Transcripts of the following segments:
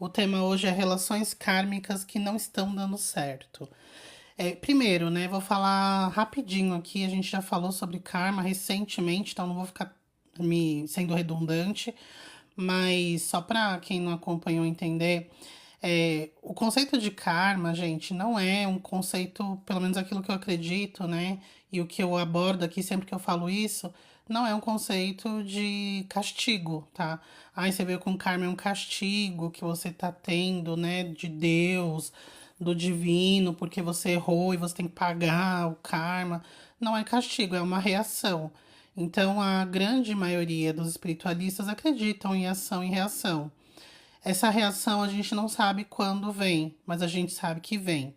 O tema hoje é relações kármicas que não estão dando certo. Primeiro, né, vou falar rapidinho aqui, a gente já falou sobre karma recentemente, então não vou ficar me sendo redundante, mas só para quem não acompanhou entender, o conceito de karma, gente, não é um conceito, pelo menos aquilo que eu acredito, né, e o que eu abordo aqui sempre que eu falo isso, não é um conceito de castigo, tá? Aí você vê com karma é um castigo que você tá tendo, né, de Deus, do divino, porque você errou e você tem que pagar o karma. Não é castigo, é uma reação. Então, a grande maioria dos espiritualistas acreditam em ação e reação. Essa reação a gente não sabe quando vem, mas a gente sabe que vem.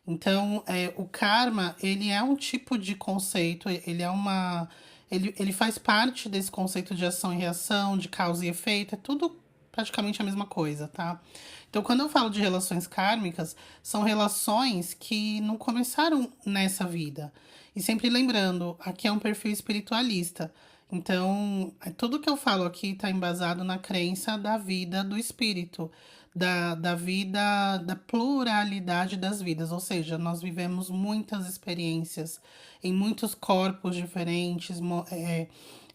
Então, o karma, ele é um tipo de conceito, ele faz parte desse conceito de ação e reação, de causa e efeito, é tudo praticamente a mesma coisa, tá? Então, quando eu falo de relações kármicas, são relações que não começaram nessa vida. E sempre lembrando, aqui é um perfil espiritualista. Então, tudo que eu falo aqui está embasado na crença da vida do espírito, da vida, da pluralidade das vidas. Ou seja, nós vivemos muitas experiências em muitos corpos diferentes,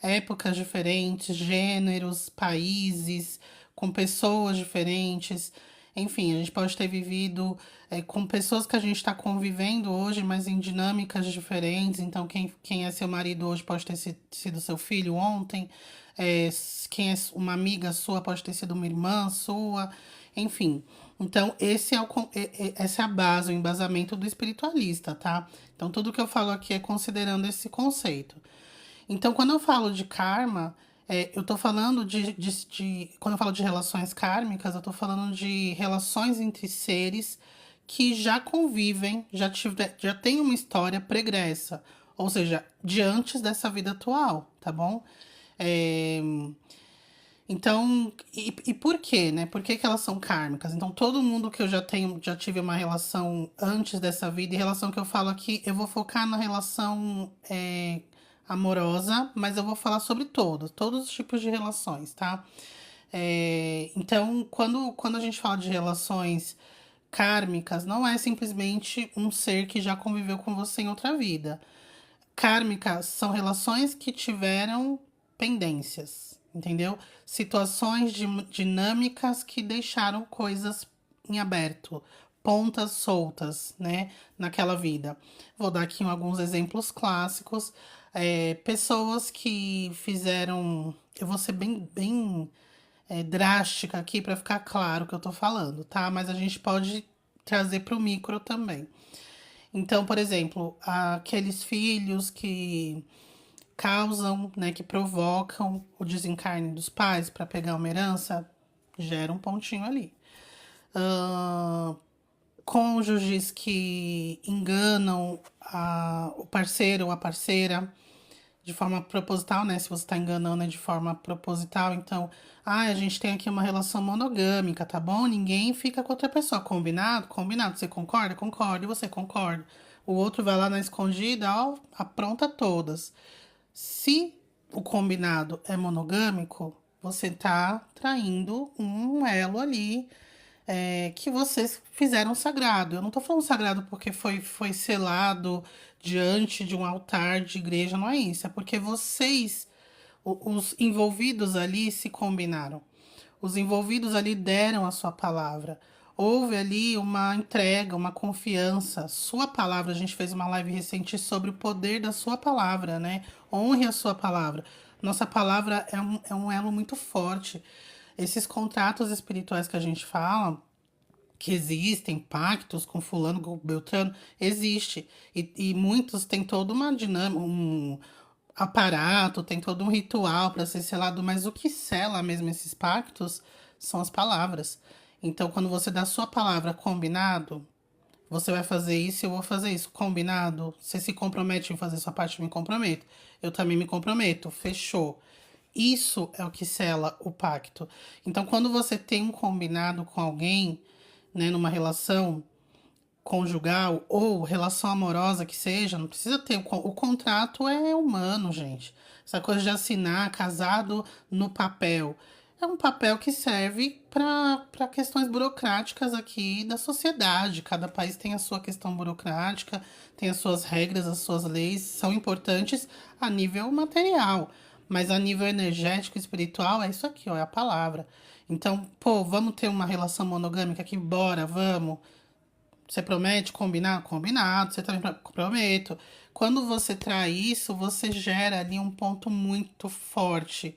épocas diferentes, gêneros, países, com pessoas diferentes. Enfim, a gente pode ter vivido com pessoas que a gente está convivendo hoje, mas em dinâmicas diferentes. Então, quem é seu marido hoje pode ter sido seu filho ontem. Quem é uma amiga sua pode ter sido uma irmã sua. Enfim. Então, essa é a base, o embasamento do espiritualista, tá? Então, tudo que eu falo aqui é considerando esse conceito. Então, quando eu falo de karma, eu tô falando quando eu falo de relações kármicas, eu tô falando de relações entre seres que já convivem, já tem uma história pregressa, ou seja, de antes dessa vida atual, tá bom? É, então, e por quê, né? Por que que elas são kármicas? Então, todo mundo que eu já tive uma relação antes dessa vida, e relação que eu falo aqui, eu vou focar na relação amorosa, mas eu vou falar sobre todos os tipos de relações, tá? Então, quando a gente fala de relações kármicas, não é simplesmente um ser que já conviveu com você em outra vida. Kármicas são relações que tiveram pendências, entendeu? Situações dinâmicas que deixaram coisas em aberto, pontas soltas, né, naquela vida. Vou dar aqui alguns exemplos clássicos. Pessoas que fizeram. Eu vou ser bem drástica aqui para ficar claro o que eu tô falando, tá? Mas a gente pode trazer para o micro também. Então, por exemplo, aqueles filhos que causam, né, que provocam o desencarne dos pais para pegar uma herança, gera um pontinho ali. Ahn, Cônjuges que enganam o parceiro ou a parceira de forma proposital, né? Se você tá enganando é de forma proposital, então, a gente tem aqui uma relação monogâmica, tá bom? Ninguém fica com outra pessoa. Combinado? Combinado. Você concorda? Concorda. E você concorda? O outro vai lá na escondida, ó, apronta todas. Se o combinado é monogâmico, você tá traindo um elo ali que vocês fizeram sagrado. Eu não tô falando sagrado porque foi selado diante de um altar de igreja, não é isso. É porque vocês, os envolvidos ali, se combinaram. Os envolvidos ali deram a sua palavra. Houve ali uma entrega, uma confiança. Sua palavra, a gente fez uma live recente sobre o poder da sua palavra, né? Honre a sua palavra. Nossa palavra é um elo muito forte. Esses contratos espirituais que a gente fala, que existem, pactos com fulano, com Beltrano, existe. E muitos têm toda uma dinâmica, um aparato, tem todo um ritual para ser selado, mas o que sela mesmo esses pactos são as palavras. Então, quando você dá a sua palavra combinado, você vai fazer isso, eu vou fazer isso, combinado. Você se compromete em fazer sua parte, eu me comprometo. Eu também me comprometo, fechou. Isso é o que sela o pacto. Então, quando você tem um combinado com alguém, né, numa relação conjugal ou relação amorosa que seja, não precisa ter. O contrato é humano, gente. Essa coisa de assinar casado no papel. É um papel que serve para questões burocráticas aqui da sociedade. Cada país tem a sua questão burocrática, tem as suas regras, as suas leis, são importantes a nível material. Mas a nível energético, espiritual, é isso aqui, ó, é a palavra. Então, pô, vamos ter uma relação monogâmica aqui? Bora, vamos. Você promete combinar? Combinado. Você também prometo. Quando você trai isso, você gera ali um ponto muito forte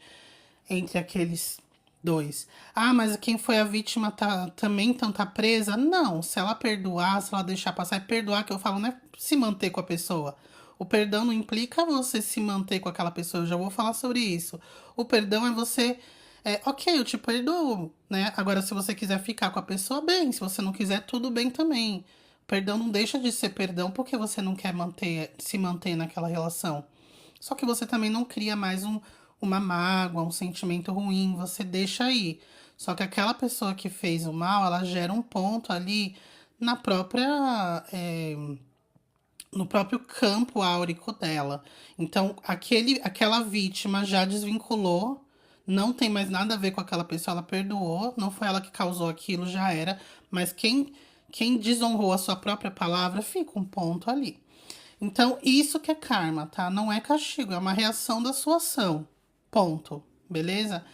entre aqueles dois. Ah, mas quem foi a vítima também então tá presa? Não, se ela perdoar, se ela deixar passar, é perdoar que eu falo, não é se manter com a pessoa. O perdão não implica você se manter com aquela pessoa, eu já vou falar sobre isso. O perdão é você, ok, eu te perdoo, né? Agora, se você quiser ficar com a pessoa, bem, se você não quiser, tudo bem também. Perdão não deixa de ser perdão porque você não quer se manter naquela relação. Só que você também não cria mais uma mágoa, um sentimento ruim, você deixa aí. Só que aquela pessoa que fez o mal, ela gera um ponto ali na própria, no próprio campo áurico dela. Então, aquela vítima já desvinculou, não tem mais nada a ver com aquela pessoa, ela perdoou, não foi ela que causou aquilo, já era. Mas quem desonrou a sua própria palavra, fica um ponto ali. Então, isso que é karma, tá? Não é castigo, é uma reação da sua ação. Ponto. Beleza?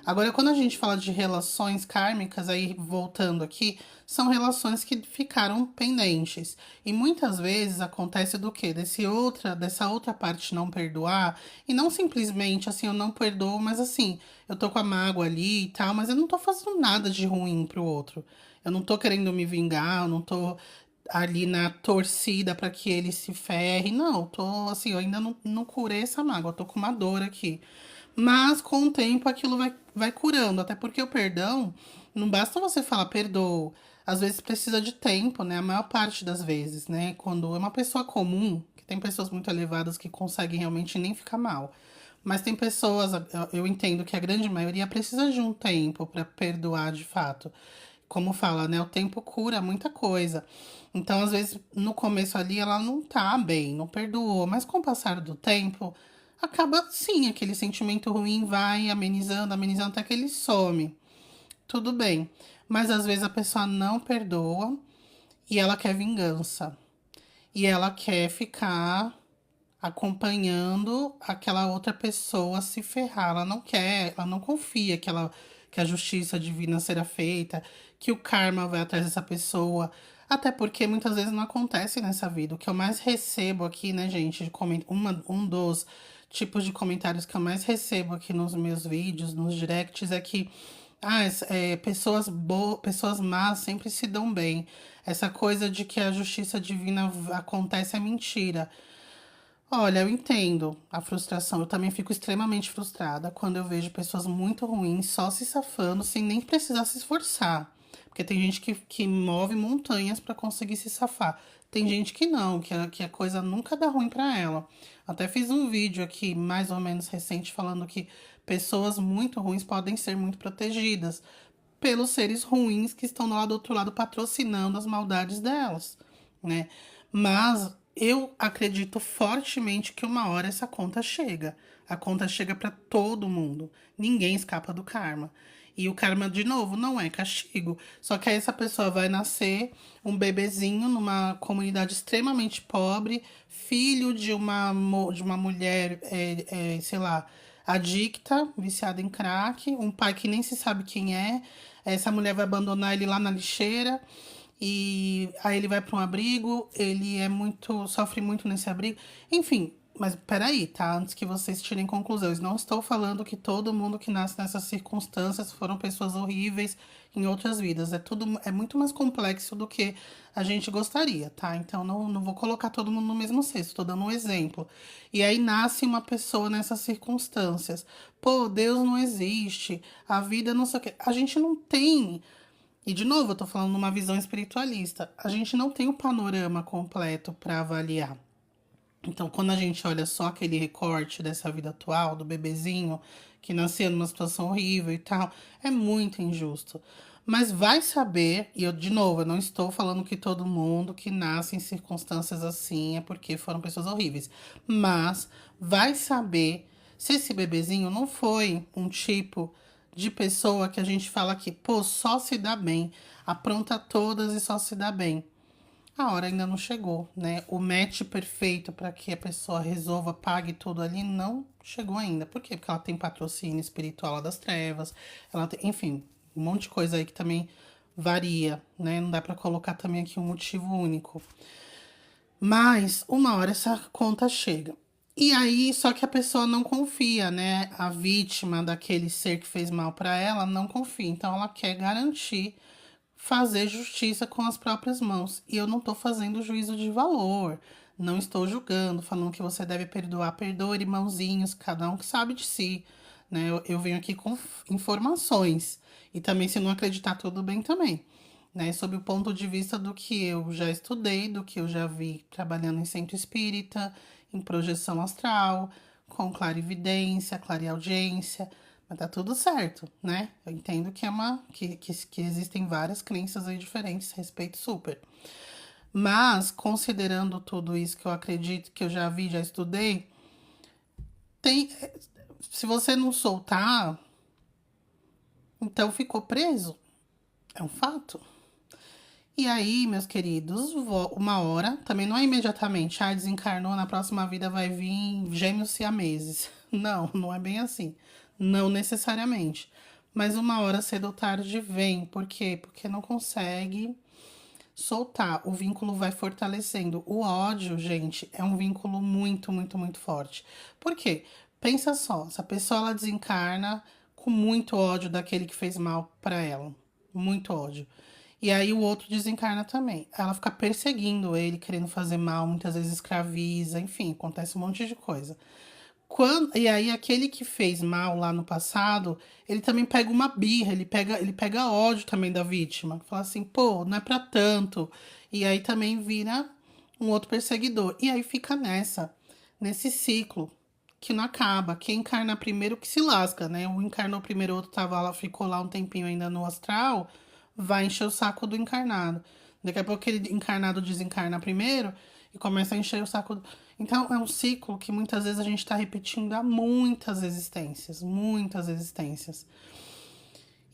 Agora, quando a gente fala de relações kármicas, aí voltando aqui, são relações que ficaram pendentes. E muitas vezes acontece do quê? Dessa outra parte não perdoar, e não simplesmente assim, eu não perdoo, mas assim, eu tô com a mágoa ali e tal, mas eu não tô fazendo nada de ruim pro outro. Eu não tô querendo me vingar, eu não tô ali na torcida para que ele se ferre. Não, tô assim, eu ainda não curei essa mágoa, eu tô com uma dor aqui. Mas com o tempo aquilo vai curando, até porque o perdão, não basta você falar perdoa. Às vezes precisa de tempo, né? A maior parte das vezes, né? Quando é uma pessoa comum, que tem pessoas muito elevadas que conseguem realmente nem ficar mal. Mas tem pessoas, eu entendo que a grande maioria precisa de um tempo para perdoar de fato. Como fala, né? O tempo cura muita coisa. Então, às vezes, no começo ali, ela não tá bem, não perdoou. Mas com o passar do tempo, acaba sim, aquele sentimento ruim vai amenizando, amenizando até que ele some. Tudo bem. Mas às vezes a pessoa não perdoa e ela quer vingança. E ela quer ficar acompanhando aquela outra pessoa se ferrar. Ela não quer, ela não confia que a justiça divina será feita, que o karma vai atrás dessa pessoa. Até porque muitas vezes não acontece nessa vida. O que eu mais recebo aqui, né, gente, um dos tipos de comentários que eu mais recebo aqui nos meus vídeos, nos directs, é que pessoas más sempre se dão bem. Essa coisa de que a justiça divina acontece é mentira. Olha, eu entendo a frustração. Eu também fico extremamente frustrada quando eu vejo pessoas muito ruins só se safando sem nem precisar se esforçar. Porque tem gente que move montanhas para conseguir se safar. Tem gente que não, que a coisa nunca dá ruim para ela. Até fiz um vídeo aqui, mais ou menos recente, falando que pessoas muito ruins podem ser muito protegidas pelos seres ruins que estão lá do outro lado patrocinando as maldades delas, né? Mas eu acredito fortemente que uma hora essa conta chega. A conta chega para todo mundo. Ninguém escapa do karma. E o karma, de novo, não é castigo. Só que aí essa pessoa vai nascer um bebezinho numa comunidade extremamente pobre, filho de uma mulher, sei lá, adicta, viciada em crack, um pai que nem se sabe quem é. Essa mulher vai abandonar ele lá na lixeira. E aí ele vai para um abrigo, sofre muito nesse abrigo. Enfim, mas peraí, tá? Antes que vocês tirem conclusões, não estou falando que todo mundo que nasce nessas circunstâncias foram pessoas horríveis em outras vidas. É muito mais complexo do que a gente gostaria, tá? Então não vou colocar todo mundo no mesmo cesto, estou dando um exemplo. E aí nasce uma pessoa nessas circunstâncias. Pô, Deus não existe, a vida não sei o quê. A gente não tem. E de novo, eu tô falando numa visão espiritualista. A gente não tem o panorama completo para avaliar. Então, quando a gente olha só aquele recorte dessa vida atual, do bebezinho que nasceu numa situação horrível e tal, é muito injusto. Mas vai saber, e eu, de novo, eu não estou falando que todo mundo que nasce em circunstâncias assim é porque foram pessoas horríveis. Mas vai saber se esse bebezinho não foi um tipo de pessoa que a gente fala que, pô, só se dá bem, apronta todas e só se dá bem. A hora ainda não chegou, né? O match perfeito para que a pessoa resolva, pague tudo ali, não chegou ainda. Por quê? Porque ela tem patrocínio espiritual lá das trevas, ela tem, enfim, um monte de coisa aí que também varia, né? Não dá para colocar também aqui um motivo único. Mas uma hora essa conta chega. E aí, só que a pessoa não confia, né? A vítima daquele ser que fez mal para ela não confia. Então ela quer garantir fazer justiça com as próprias mãos. E eu não estou fazendo juízo de valor. Não estou julgando, falando que você deve perdoar. Perdoe, irmãozinhos, cada um que sabe de si. Né? Eu venho aqui com informações. E também, se não acreditar, tudo bem também. Né? Sob o ponto de vista do que eu já estudei, do que eu já vi trabalhando em centro espírita, em projeção astral, com clarividência, clareaudiência. Mas tá tudo certo, né? Eu entendo que é que existem várias crenças aí diferentes, respeito super. Mas, considerando tudo isso que eu acredito, que eu já vi, já estudei, tem. Se você não soltar, então ficou preso. É um fato. E aí, meus queridos, uma hora, também não é imediatamente, desencarnou, na próxima vida vai vir gêmeos siameses. Não, não é bem assim. Não necessariamente. Mas uma hora cedo ou tarde vem. Por quê? Porque não consegue soltar. O vínculo vai fortalecendo. O ódio, gente, é um vínculo muito, muito, muito forte. Por quê? Pensa só, essa pessoa ela desencarna com muito ódio daquele que fez mal para ela. Muito ódio. E aí o outro desencarna também. Ela fica perseguindo ele, querendo fazer mal, muitas vezes escraviza, enfim, acontece um monte de coisa. E aí aquele que fez mal lá no passado, ele também pega uma birra, ele pega ódio também da vítima. Fala assim, pô, não é pra tanto. E aí também vira um outro perseguidor. E aí fica nesse ciclo que não acaba. Quem encarna primeiro que se lasca, né? Um encarnou primeiro, o outro tava lá, ficou lá um tempinho ainda no astral, vai encher o saco do encarnado. Daqui a pouco aquele encarnado desencarna primeiro e começa a encher o saco. Então é um ciclo que muitas vezes a gente está repetindo há muitas existências, muitas existências.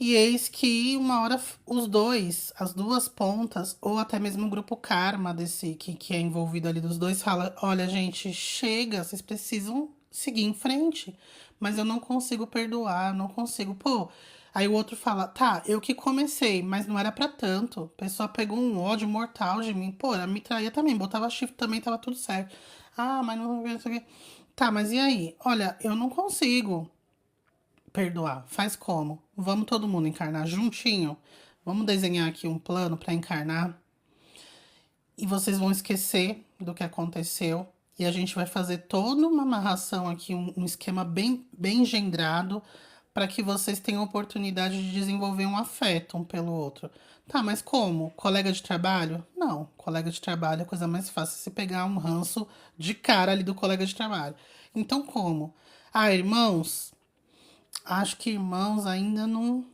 E eis que uma hora os dois, as duas pontas, ou até mesmo o grupo karma desse que é envolvido ali dos dois, fala: olha, gente, chega, vocês precisam seguir em frente. Mas eu não consigo perdoar, não consigo. Pô, aí o outro fala: tá, eu que comecei, mas não era pra tanto. A pessoa pegou um ódio mortal de mim. Pô, ela me traía também, botava chifre também, tava tudo certo. Ah, mas não sei o quê. Tá, mas e aí? Olha, eu não consigo perdoar. Faz como? Vamos todo mundo encarnar juntinho? Vamos desenhar aqui um plano para encarnar e vocês vão esquecer do que aconteceu e a gente vai fazer toda uma amarração aqui, um esquema bem engendrado para que vocês tenham oportunidade de desenvolver um afeto um pelo outro. Tá, mas como? Colega de trabalho? Não, colega de trabalho é a coisa mais fácil se pegar um ranço de cara ali do colega de trabalho. Então como? Ah, irmãos, acho que irmãos ainda não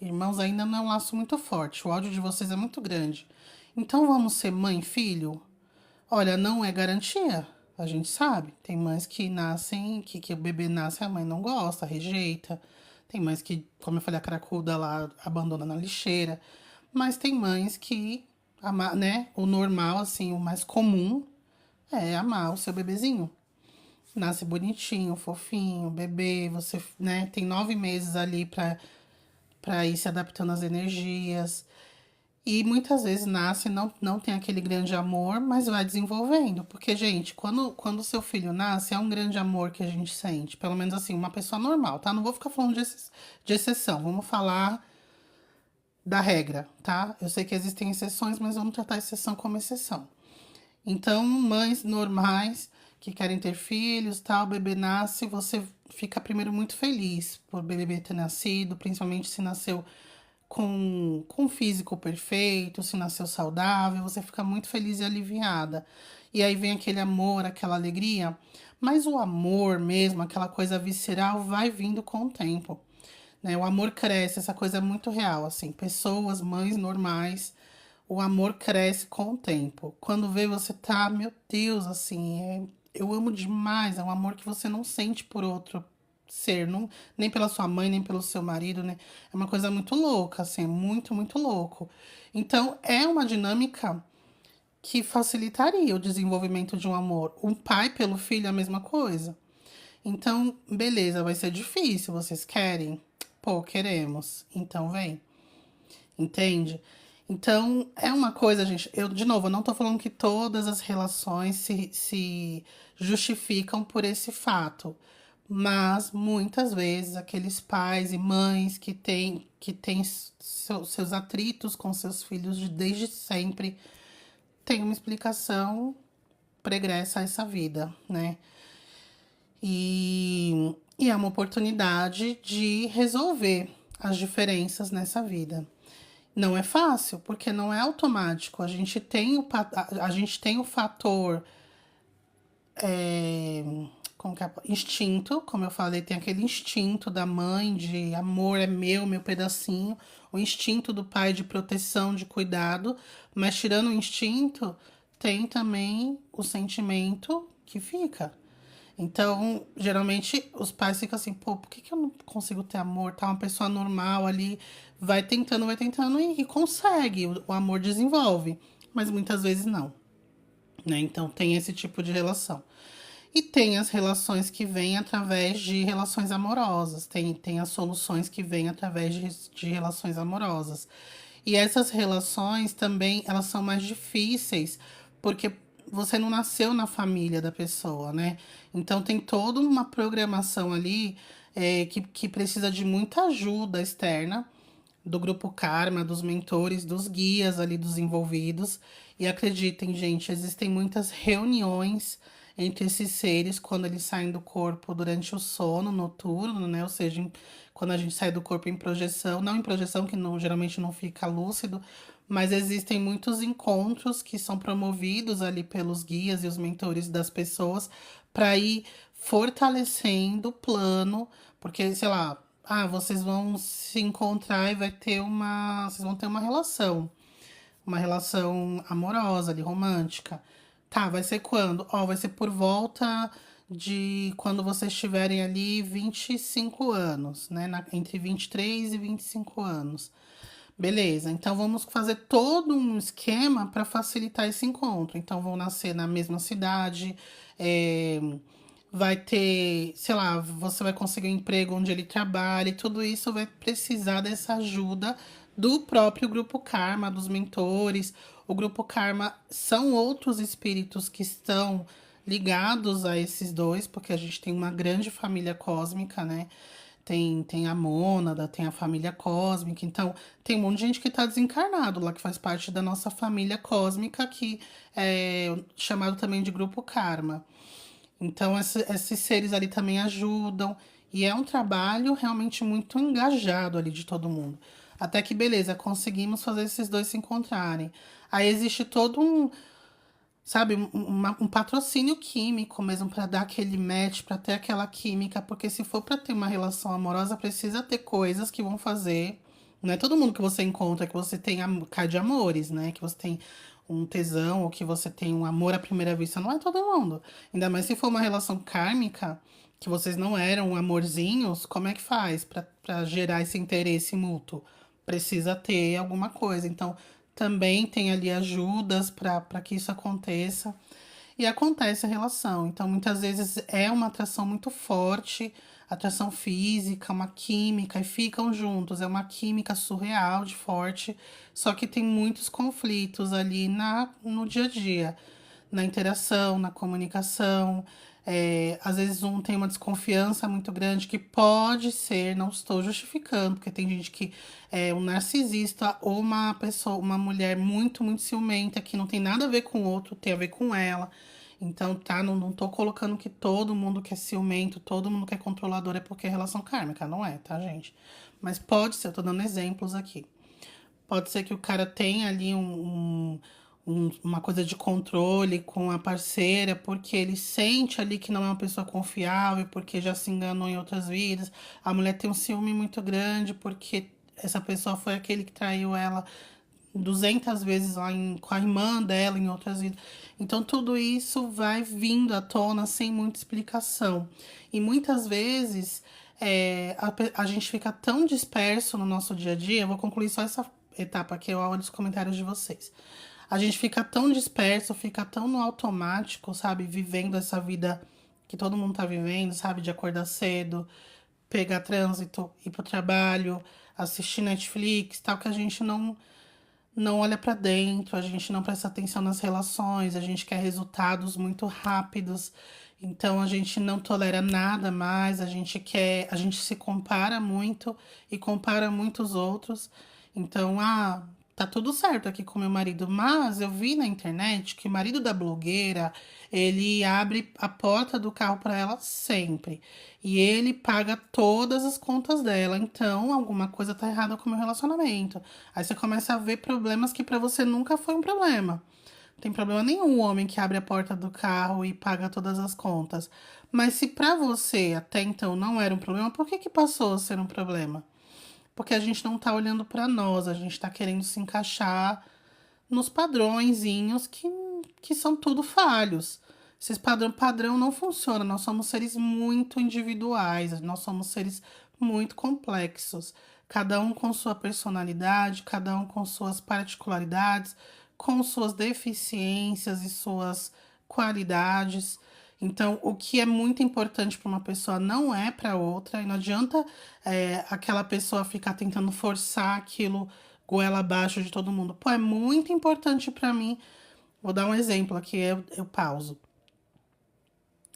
é um laço muito forte. O ódio de vocês é muito grande. Então vamos ser mãe e filho? Olha, não é garantia. A gente sabe. Tem mães que nascem, que o bebê nasce, a mãe não gosta, rejeita. Tem mães que, como eu falei, a cracuda lá abandona na lixeira. Mas tem mães que, né, o normal, assim, o mais comum é amar o seu bebezinho. Nasce bonitinho, fofinho, bebê, você, né, tem 9 meses ali para ir se adaptando às energias. E muitas vezes nasce, não tem aquele grande amor, mas vai desenvolvendo. Porque, gente, quando o seu filho nasce, é um grande amor que a gente sente. Pelo menos assim, uma pessoa normal, tá? Não vou ficar falando de exceção. Vamos falar da regra, tá? Eu sei que existem exceções, mas vamos tratar a exceção como exceção. Então, mães normais que querem ter filhos, tal, o bebê nasce, você fica primeiro muito feliz por o bebê ter nascido, principalmente se nasceu com físico perfeito, se nasceu saudável, você fica muito feliz e aliviada. E aí vem aquele amor, aquela alegria, mas o amor mesmo, aquela coisa visceral, vai vindo com o tempo. Né? O amor cresce, essa coisa é muito real, assim, pessoas, mães normais, o amor cresce com o tempo. Quando vê você tá, meu Deus, assim, eu amo demais, é um amor que você não sente por outro ser, não, nem pela sua mãe, nem pelo seu marido, né? É uma coisa muito louca, assim, muito, muito louco. Então, é uma dinâmica que facilitaria o desenvolvimento de um amor. Um pai pelo filho é a mesma coisa. Então, beleza, vai ser difícil, vocês querem? Pô, queremos. Então vem. Entende? Então, é uma coisa, gente. Eu, de novo, eu não tô falando que todas as relações se justificam por esse fato. Mas muitas vezes aqueles pais e mães que têm seus atritos com seus filhos desde sempre têm uma explicação pregressa a essa vida, né? E é uma oportunidade de resolver as diferenças nessa vida. Não é fácil, porque não é automático. A gente tem o fator como que é? Instinto, como eu falei, tem aquele instinto da mãe de amor é meu pedacinho, o instinto do pai de proteção, de cuidado, mas tirando o instinto, tem também o sentimento que fica. Então, geralmente, os pais ficam assim, pô, por que eu não consigo ter amor? Tá uma pessoa normal ali, vai tentando e consegue, o amor desenvolve, mas muitas vezes não, né? Então, tem esse tipo de relação. E tem as relações que vêm através de relações amorosas, tem as soluções que vêm através de relações amorosas. E essas relações também, elas são mais difíceis, porque você não nasceu na família da pessoa, né? Então tem toda uma programação ali que precisa de muita ajuda externa do grupo Karma, dos mentores, dos guias ali dos envolvidos. E acreditem, gente, existem muitas reuniões entre esses seres quando eles saem do corpo durante o sono noturno, né? Ou seja, quando a gente sai do corpo em projeção, não em projeção, que não, geralmente não fica lúcido, mas existem muitos encontros que são promovidos ali pelos guias e os mentores das pessoas para ir fortalecendo o plano, porque, sei lá, vocês vão se encontrar e vai ter vocês vão ter uma relação amorosa ali, romântica. Tá, vai ser quando? Ó, vai ser por volta de quando vocês tiverem ali 25 anos, né? Entre 23 e 25 anos. Beleza, então vamos fazer todo um esquema para facilitar esse encontro. Então vão nascer na mesma cidade, é, vai ter, sei lá, você vai conseguir um emprego onde ele trabalha, e tudo isso vai precisar dessa ajuda do próprio grupo Karma, dos mentores. O grupo Karma são outros espíritos que estão ligados a esses dois, porque a gente tem uma grande família cósmica, né? Tem a Mônada, tem a família cósmica, então tem um monte de gente que está desencarnado lá, que faz parte da nossa família cósmica, que é chamado também de grupo Karma. Então, esses seres ali também ajudam. E é um trabalho realmente muito engajado ali de todo mundo. Até que, beleza, conseguimos fazer esses dois se encontrarem. Aí existe todo sabe, um patrocínio químico mesmo para dar aquele match, para ter aquela química. Porque se for para ter uma relação amorosa, precisa ter coisas que vão fazer. Não é todo mundo que você encontra que você tem cai de amores, né? Que você tem um tesão ou que você tem um amor à primeira vista. Não é todo mundo. Ainda mais se for uma relação kármica, que vocês não eram amorzinhos, como é que faz para gerar esse interesse mútuo? Precisa ter alguma coisa. Então, também tem ali ajudas para que isso aconteça. E acontece a relação. Então, muitas vezes é uma atração muito forte, atração física, uma química, e ficam juntos. É uma química surreal de forte, só que tem muitos conflitos ali no dia a dia, na interação, na comunicação. Às vezes um tem uma desconfiança muito grande que pode ser, não estou justificando, porque tem gente que é um narcisista ou uma pessoa, uma mulher muito, muito ciumenta, que não tem nada a ver com o outro, tem a ver com ela. Então, tá, não tô colocando que todo mundo que é ciumento, todo mundo que é controlador é porque é relação kármica, não é, tá, gente? Mas pode ser, eu tô dando exemplos aqui. Pode ser que o cara tenha ali uma coisa de controle com a parceira, porque ele sente ali que não é uma pessoa confiável, porque já se enganou em outras vidas. A mulher tem um ciúme muito grande, porque essa pessoa foi aquele que traiu ela 200 vezes lá com a irmã dela em outras vidas. Então, tudo isso vai vindo à tona sem muita explicação. E muitas vezes A gente fica tão disperso no nosso dia a dia. Eu vou concluir só essa etapa aqui, eu olho os comentários de vocês. A gente fica tão disperso, fica tão no automático, sabe? Vivendo essa vida que todo mundo tá vivendo, sabe? De acordar cedo, pegar trânsito, ir pro trabalho, assistir Netflix, tal, que a gente não olha pra dentro, a gente não presta atenção nas relações, a gente quer resultados muito rápidos. Então a gente não tolera nada mais, a gente se compara muito e compara muitos outros. Então, tá tudo certo aqui com meu marido, mas eu vi na internet que o marido da blogueira, ele abre a porta do carro para ela sempre. E ele paga todas as contas dela. Então, alguma coisa tá errada com o meu relacionamento. Aí você começa a ver problemas que para você nunca foi um problema. Não tem problema nenhum o homem que abre a porta do carro e paga todas as contas. Mas se pra você até então não era um problema, por que que passou a ser um problema? Porque a gente não tá olhando pra nós, a gente tá querendo se encaixar nos padrõezinhos que são tudo falhos. Esses padrão não funciona. Nós somos seres muito individuais, nós somos seres muito complexos. Cada um com sua personalidade, cada um com suas particularidades, com suas deficiências e suas qualidades. Então, o que é muito importante para uma pessoa não é para outra, e não adianta aquela pessoa ficar tentando forçar aquilo goela abaixo de todo mundo. Pô, é muito importante para mim. Vou dar um exemplo aqui, eu pauso.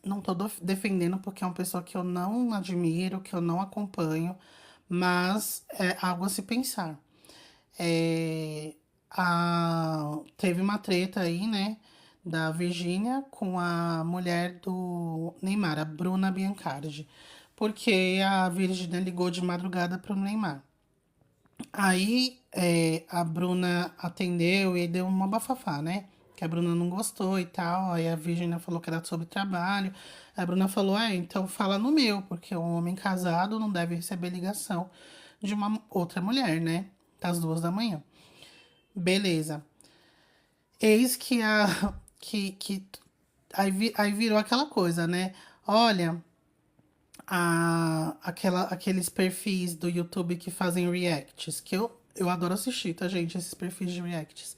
Não tô defendendo porque é uma pessoa que eu não admiro, que eu não acompanho, mas é algo a se pensar. É, teve uma treta aí, né, da Virgínia com a mulher do Neymar, a Bruna Biancardi, porque a Virgínia ligou de madrugada pro Neymar. Aí a Bruna atendeu e deu uma bafafá, né? Que a Bruna não gostou e tal. Aí a Virgínia falou que era sobre trabalho. A Bruna falou: então fala no meu, porque um homem casado não deve receber ligação de uma outra mulher, né? Das 2 da manhã. Beleza. Eis que a. Aí virou aquela coisa, né? Olha, aqueles perfis do YouTube que fazem reacts, que eu adoro assistir, tá, gente? Esses perfis de reacts.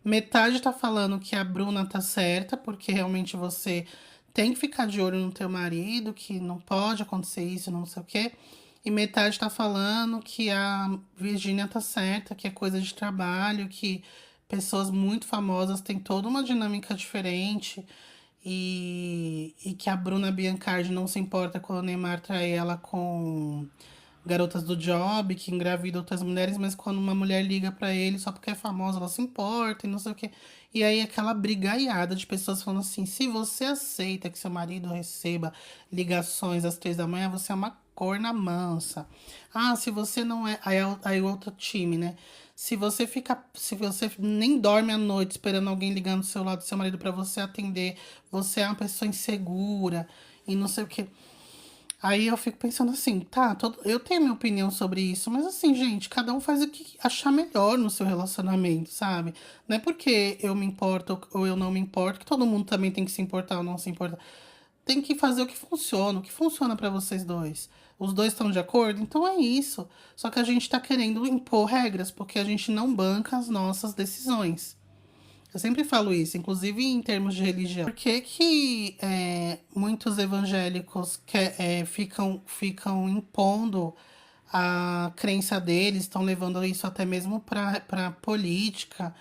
Metade tá falando que a Bruna tá certa, porque realmente você tem que ficar de olho no teu marido, que não pode acontecer isso, não sei o quê. E metade tá falando que a Virgínia tá certa, que é coisa de trabalho, que pessoas muito famosas têm toda uma dinâmica diferente. E que a Bruna Biancardi não se importa quando o Neymar trai ela com garotas do job, que engravida outras mulheres, mas quando uma mulher liga pra ele só porque é famosa, ela se importa e não sei o quê. E aí aquela brigaiada de pessoas falando assim: se você aceita que seu marido receba ligações às 3 da manhã, você é uma corna mansa. Ah, se você não é. Aí outro time, né? Se você nem dorme à noite esperando alguém ligar no seu lado, seu marido, pra você atender, você é uma pessoa insegura e não sei o quê. Aí eu fico pensando assim, tá, eu tenho minha opinião sobre isso, mas assim, gente, cada um faz o que achar melhor no seu relacionamento, sabe? Não é porque eu me importo ou eu não me importo que todo mundo também tem que se importar ou não se importar. Tem que fazer o que funciona pra vocês dois. Os dois estão de acordo? Então é isso. Só que a gente tá querendo impor regras porque a gente não banca as nossas decisões. Eu sempre falo isso, inclusive em termos de religião. Por que que muitos evangélicos ficam impondo a crença deles, estão levando isso até mesmo para política?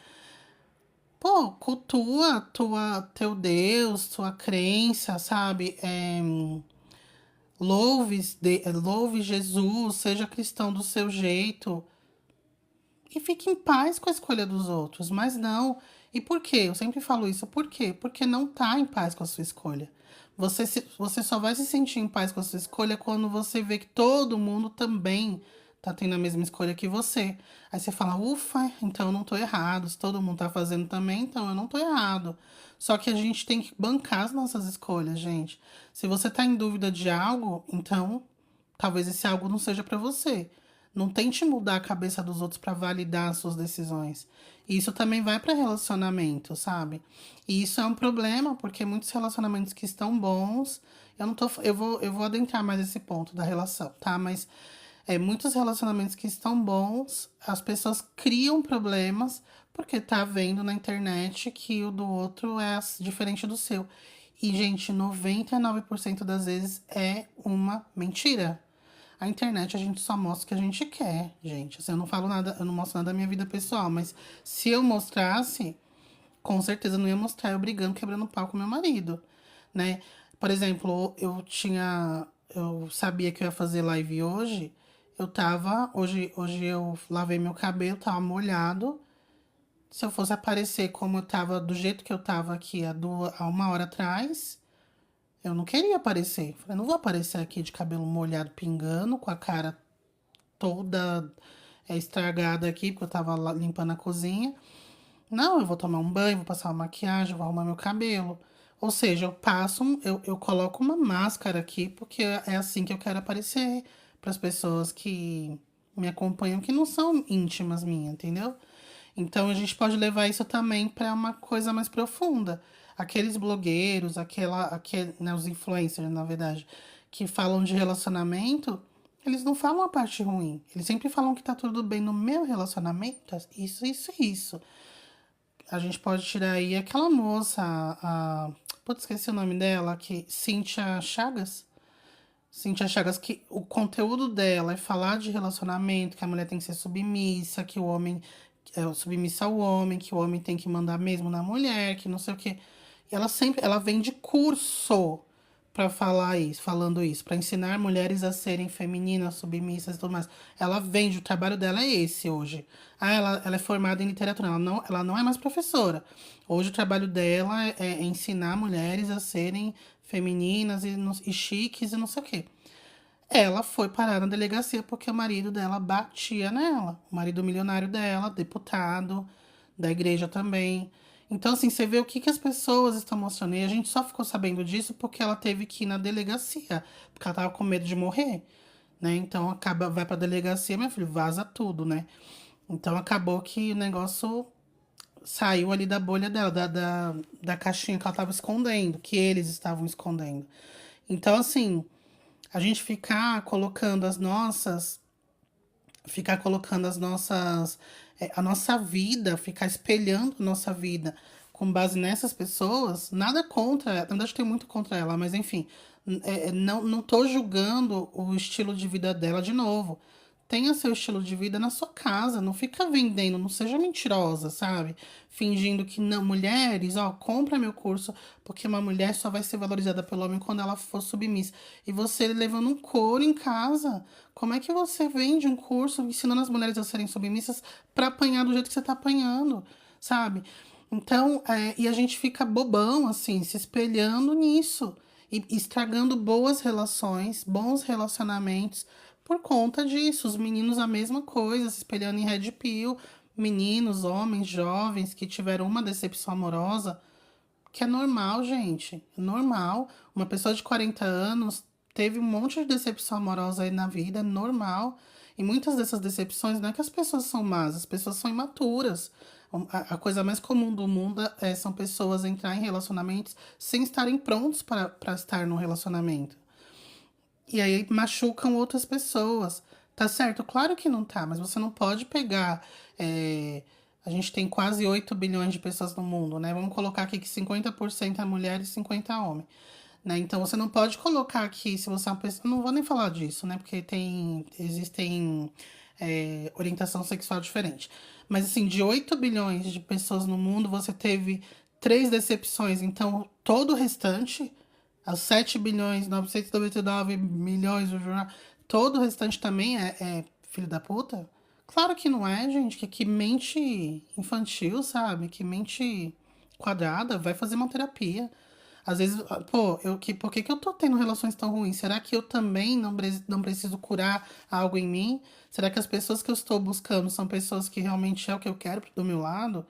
Pô, cultua teu Deus, tua crença, sabe? Louve Jesus, seja cristão do seu jeito e fique em paz com a escolha dos outros, mas não. E por quê? Eu sempre falo isso. Por quê? Porque não tá em paz com a sua escolha. Você só vai se sentir em paz com a sua escolha quando você vê que todo mundo também tá tendo a mesma escolha que você. Aí você fala, ufa, então eu não tô errado. Se todo mundo tá fazendo também, então eu não tô errado. Só que a gente tem que bancar as nossas escolhas, gente. Se você tá em dúvida de algo, então talvez esse algo não seja pra você. Não tente mudar a cabeça dos outros para validar as suas decisões. E isso também vai para relacionamento, sabe? E isso é um problema, porque muitos relacionamentos que estão bons, eu vou adentrar mais esse ponto da relação, tá? Mas muitos relacionamentos que estão bons, as pessoas criam problemas porque tá vendo na internet que o do outro é diferente do seu. E, gente, 99% das vezes é uma mentira. A internet a gente só mostra o que a gente quer, gente. Assim, eu não falo nada, eu não mostro nada da minha vida pessoal, mas se eu mostrasse, com certeza eu não ia mostrar eu brigando, quebrando pau com meu marido, né? Por exemplo, eu sabia que eu ia fazer live hoje, hoje eu lavei meu cabelo, tava molhado. Se eu fosse aparecer como eu tava, do jeito que eu tava aqui há uma hora atrás, eu não queria aparecer. Falei, não vou aparecer aqui de cabelo molhado, pingando, com a cara toda estragada aqui, porque eu tava limpando a cozinha. Não, eu vou tomar um banho, vou passar uma maquiagem, vou arrumar meu cabelo. Ou seja, eu coloco uma máscara aqui, porque é assim que eu quero aparecer para as pessoas que me acompanham, que não são íntimas minhas, entendeu? Então a gente pode levar isso também para uma coisa mais profunda. Aqueles blogueiros, né, os influencers, na verdade, que falam de relacionamento, eles não falam a parte ruim. Eles sempre falam que tá tudo bem no meu relacionamento, isso, isso. A gente pode tirar aí aquela moça, putz, esqueci o nome dela, que Cíntia Chagas. Cíntia Chagas, que o conteúdo dela é falar de relacionamento, que a mulher tem que ser submissa, que o homem é submissa ao homem, que o homem tem que mandar mesmo na mulher, que não sei o quê. E ela vende curso para falar isso, falando isso, para ensinar mulheres a serem femininas, submissas e tudo mais. Ela vende, o trabalho dela é esse hoje. Ela é formada em literatura, ela não é mais professora. Hoje o trabalho dela é ensinar mulheres a serem femininas e chiques e não sei o quê. Ela foi parar na delegacia porque o marido dela batia nela. O marido milionário dela, deputado, da igreja também. Então, assim, você vê o que, que as pessoas estão mostrando. E a gente só ficou sabendo disso porque ela teve que ir na delegacia. Porque ela tava com medo de morrer, né? Então, vai pra delegacia, meu filho, vaza tudo, né? Então, acabou que o negócio saiu ali da bolha dela, da caixinha que ela tava escondendo, que eles estavam escondendo. Então, assim, a gente ficar colocando a nossa vida, ficar espelhando a nossa vida com base nessas pessoas, nada contra, na verdade tem muito contra ela, mas enfim, não tô julgando o estilo de vida dela de novo. Tenha seu estilo de vida na sua casa, não fica vendendo, não seja mentirosa, sabe? Fingindo que não, mulheres, ó, compra meu curso, porque uma mulher só vai ser valorizada pelo homem quando ela for submissa. E você levando um couro em casa, como é que você vende um curso ensinando as mulheres a serem submissas para apanhar do jeito que você tá apanhando, sabe? Então, e a gente fica bobão, assim, se espelhando nisso e estragando boas relações, bons relacionamentos por conta disso. Os meninos a mesma coisa, se espelhando em Red Pill, meninos, homens, jovens que tiveram uma decepção amorosa, que é normal, gente, é normal. Uma pessoa de 40 anos teve um monte de decepção amorosa aí na vida, é normal. E muitas dessas decepções não é que as pessoas são más, as pessoas são imaturas. A coisa mais comum do mundo são pessoas entrar em relacionamentos sem estarem prontos para estar num relacionamento. E aí machucam outras pessoas. Tá certo? Claro que não tá, mas você não pode pegar. A gente tem quase 8 bilhões de pessoas no mundo, né? Vamos colocar aqui que 50% é mulher e 50% é homem. Né? Então você não pode colocar aqui, se você é uma pessoa. Não vou nem falar disso, né? Porque existem orientação sexual diferente. Mas assim, de 8 bilhões de pessoas no mundo, você teve três decepções. Então, todo o restante, as 7 bilhões 999 milhões, todo o restante também é filho da puta? Claro que não é, gente. Que mente infantil, sabe? Que mente quadrada, vai fazer uma terapia. Às vezes, pô, por que que eu tô tendo relações tão ruins? Será que eu também não preciso curar algo em mim? Será que as pessoas que eu estou buscando são pessoas que realmente é o que eu quero do meu lado?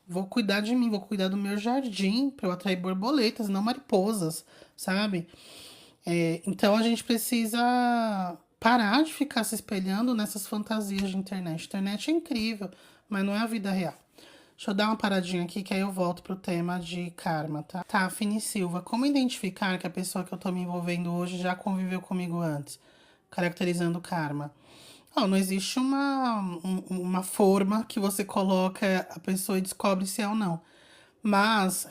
Vou cuidar de mim, vou cuidar do meu jardim para eu atrair borboletas, não mariposas, sabe? Então a gente precisa parar de ficar se espelhando nessas fantasias de internet. Internet é incrível, mas não é a vida real. Deixa eu dar uma paradinha aqui, que aí eu volto pro tema de karma, tá? Tá, Fini Silva, como identificar que a pessoa que eu tô me envolvendo hoje já conviveu comigo antes? Caracterizando karma. Ó, não existe uma forma que você coloca a pessoa e descobre se é ou não. Mas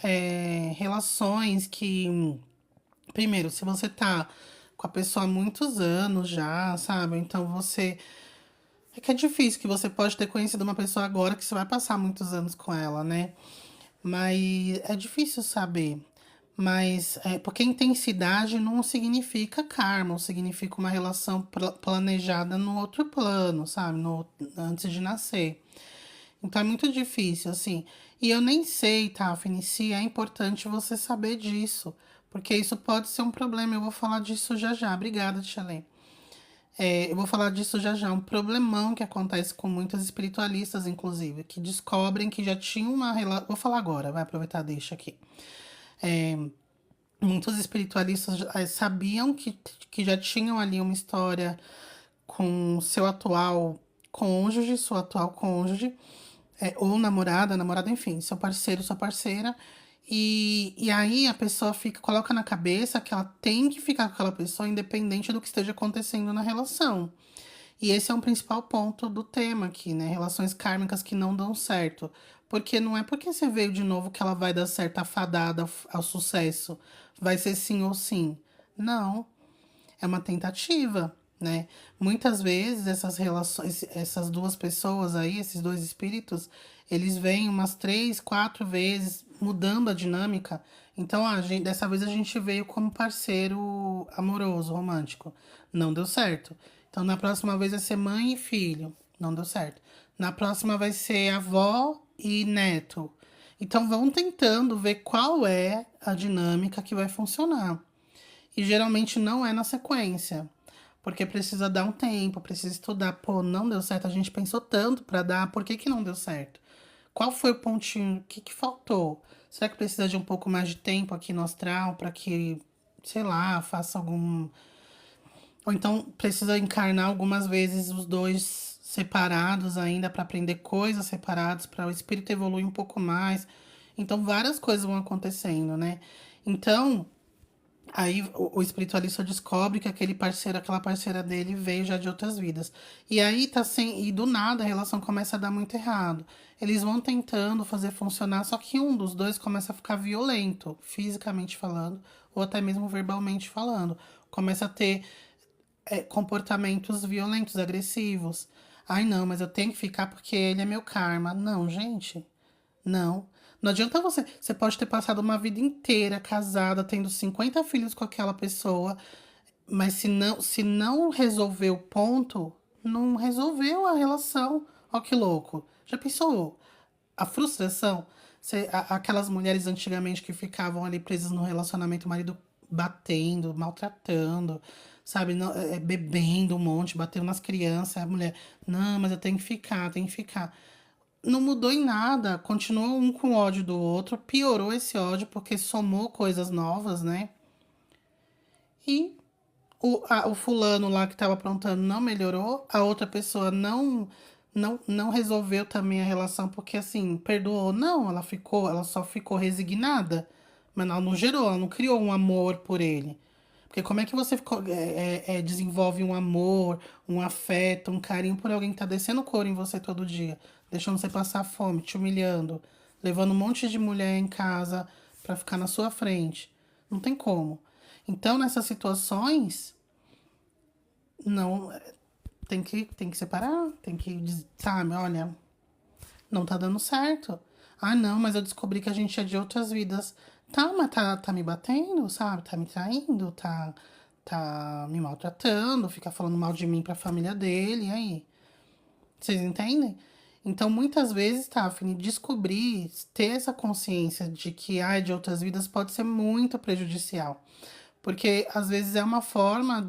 relações que. Primeiro, se você tá com a pessoa há muitos anos já, sabe? Então você. É que é difícil, que você pode ter conhecido uma pessoa agora que você vai passar muitos anos com ela, né? Mas é difícil saber. Mas porque intensidade não significa karma, significa uma relação planejada no outro plano, sabe? Antes de nascer. Então é muito difícil, assim. E eu nem sei, tá, se é importante você saber disso. Porque isso pode ser um problema. Eu vou falar disso já já. Obrigada, Tchalê. Eu vou falar disso já já. Um problemão que acontece com muitas espiritualistas, inclusive, que descobrem que já tinham uma relação. Vou falar agora, vai aproveitar, deixa aqui. Muitos espiritualistas sabiam que já tinham ali uma história com seu atual cônjuge, sua atual cônjuge, ou namorada, enfim, seu parceiro, sua parceira. E aí a pessoa coloca na cabeça que ela tem que ficar com aquela pessoa independente do que esteja acontecendo na relação. E esse é um principal ponto do tema aqui, né? Relações kármicas que não dão certo. Porque não é porque você veio de novo que ela vai dar certo afadada ao sucesso. Vai ser sim ou sim. Não. É uma tentativa, né? Muitas vezes essas relações, essas duas pessoas aí, esses dois espíritos, eles vêm umas 3, 4 vezes mudando a dinâmica. Então, dessa vez a gente veio como parceiro amoroso, romântico. Não deu certo. Então, na próxima vez vai ser mãe e filho. Não deu certo. Na próxima vai ser avó e neto. Então, vão tentando ver qual é a dinâmica que vai funcionar. E geralmente não é na sequência, porque precisa dar um tempo, precisa estudar. Pô, não deu certo, a gente pensou tanto pra dar, por que que não deu certo? Qual foi o pontinho? O que que faltou? Será que precisa de um pouco mais de tempo aqui no astral para que, sei lá, faça algum. Ou então precisa encarnar algumas vezes os dois separados ainda para aprender coisas separadas, para o espírito evoluir um pouco mais. Então várias coisas vão acontecendo, né? Então, aí o espiritualista descobre que aquele parceiro, aquela parceira dele veio já de outras vidas. E aí tá sem. E do nada a relação começa a dar muito errado. Eles vão tentando fazer funcionar, só que um dos dois começa a ficar violento, fisicamente falando, ou até mesmo verbalmente falando. Começa a ter comportamentos violentos, agressivos. Ai, não, mas eu tenho que ficar porque ele é meu karma. Não, gente. Não. Não adianta você. Você pode ter passado uma vida inteira casada, tendo 50 filhos com aquela pessoa, mas se não resolver o ponto, não resolveu a relação. Ó, que louco. Já pensou? A frustração? Aquelas mulheres antigamente que ficavam ali presas no relacionamento, o marido batendo, maltratando, sabe? Bebendo um monte, batendo nas crianças, a mulher, não, mas eu tenho que ficar, tenho que ficar. Não mudou em nada, continuou um com ódio do outro, piorou esse ódio porque somou coisas novas, né? E o fulano lá que estava aprontando não melhorou, a outra pessoa não resolveu também a relação porque assim, perdoou, não, ela só ficou resignada, mas ela não gerou, ela não criou um amor por ele. Porque como é que você desenvolve um amor, um afeto, um carinho por alguém que tá descendo couro em você todo dia, deixando você passar fome, te humilhando, levando um monte de mulher em casa pra ficar na sua frente? Não tem como. Então, nessas situações, não tem que separar, tem que, sabe, olha, não tá dando certo. Ah, não, mas eu descobri que a gente é de outras vidas. Tá, mas tá me batendo, sabe? Tá me traindo, tá me maltratando, fica falando mal de mim pra família dele, e aí? Vocês entendem? Então, muitas vezes, Taffine, descobrir, ter essa consciência de que é de outras vidas pode ser muito prejudicial. Porque, às vezes, é uma forma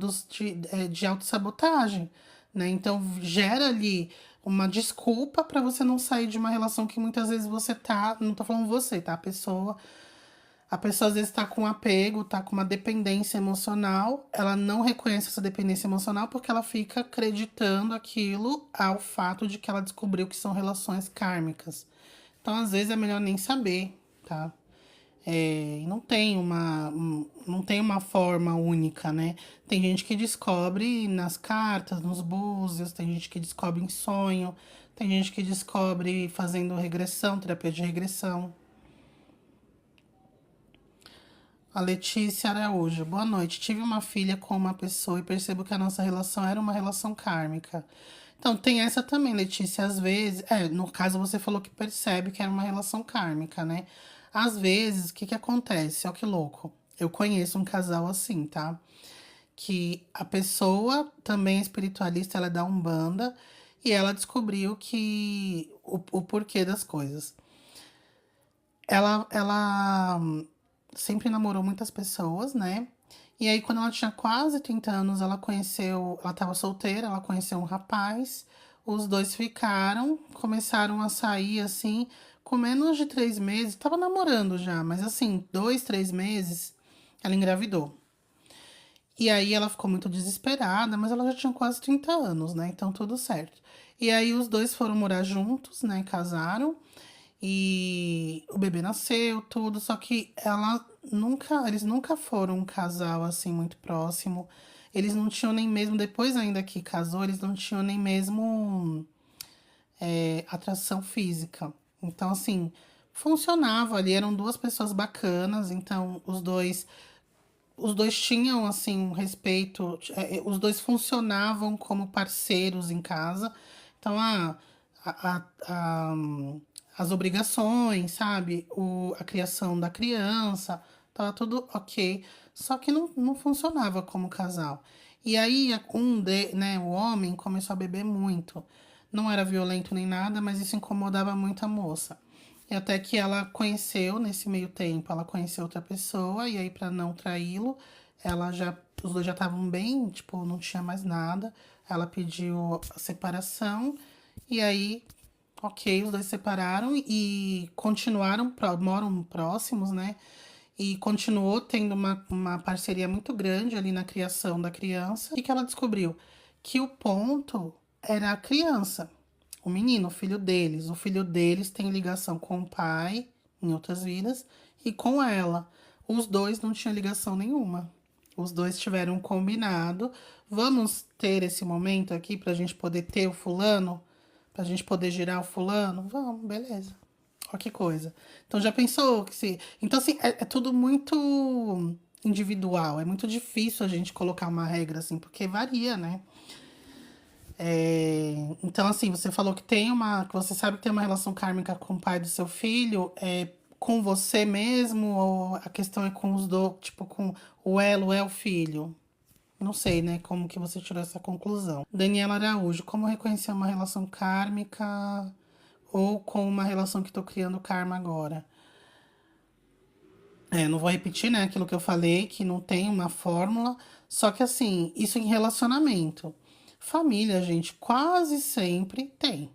de autossabotagem, né? Então, gera ali uma desculpa para você não sair de uma relação que muitas vezes você tá... Não tô falando você, tá? A pessoa A pessoa às vezes tá com apego, tá com uma dependência emocional, ela não reconhece essa dependência emocional porque ela fica acreditando aquilo ao fato de que ela descobriu que são relações kármicas. Então, às vezes, é melhor nem saber, tá? E não tem uma forma única, né? Tem gente que descobre nas cartas, nos búzios, tem gente que descobre em sonho, tem gente que descobre fazendo regressão, terapia de regressão. A Letícia Araújo, boa noite. Tive uma filha com uma pessoa e percebo que a nossa relação era uma relação kármica. Então, tem essa também, Letícia. Às vezes, no caso você falou que percebe que era uma relação kármica, né? Às vezes, o que que acontece? Olha que louco. Eu conheço um casal assim, tá? Que a pessoa também é espiritualista, ela é da Umbanda, e ela descobriu que o porquê das coisas. Ela sempre namorou muitas pessoas, né? E aí, quando ela tinha quase 30 anos, ela conheceu. Ela tava solteira, ela conheceu um rapaz. Os dois ficaram, começaram a sair assim, com menos de 3 meses. Tava namorando já, mas assim, 2, 3 meses, ela engravidou. E aí ela ficou muito desesperada, mas ela já tinha quase 30 anos, né? Então tudo certo. E aí os dois foram morar juntos, né? Casaram. E o bebê nasceu, tudo, só que eles nunca foram um casal assim muito próximo. Eles não tinham nem mesmo, depois ainda que casou, eles não tinham nem mesmo atração física. Então, assim, funcionava ali, eram duas pessoas bacanas, então os dois tinham assim um respeito, os dois funcionavam como parceiros em casa. Então, a, a- a- as obrigações, sabe? A criação da criança, tava tudo ok. Só que não funcionava como casal. E aí, né, o homem começou a beber muito. Não era violento nem nada, mas isso incomodava muito a moça. E até que ela conheceu, nesse meio tempo, ela conheceu outra pessoa, e aí, pra não traí-lo, os dois já estavam bem, tipo, não tinha mais nada. Ela pediu a separação, e aí, ok, os dois separaram e continuaram, moram próximos, né? E continuou tendo uma parceria muito grande ali na criação da criança. E que ela descobriu que o ponto era a criança, o menino, o filho deles. O filho deles tem ligação com o pai, em outras vidas, e com ela. Os dois não tinham ligação nenhuma. Os dois tiveram um combinado. Vamos ter esse momento aqui pra gente poder ter o fulano? Pra gente poder girar o fulano? Vamos, beleza. Ó, que coisa. Então já pensou que se. Então, assim, é tudo muito individual. É muito difícil a gente colocar uma regra, assim, porque varia, né? Então, assim, você falou que tem uma. Que você sabe que tem uma relação kármica com o pai do seu filho. É com você mesmo? Ou a questão é com os dois, tipo, com o elo é o filho? Não sei, né? Como que você tirou essa conclusão. Daniela Araújo, como reconhecer uma relação kármica ou com uma relação que tô criando karma agora? Não vou repetir, né, aquilo que eu falei, que não tem uma fórmula. Só que assim, isso em relacionamento. Família, gente, quase sempre tem.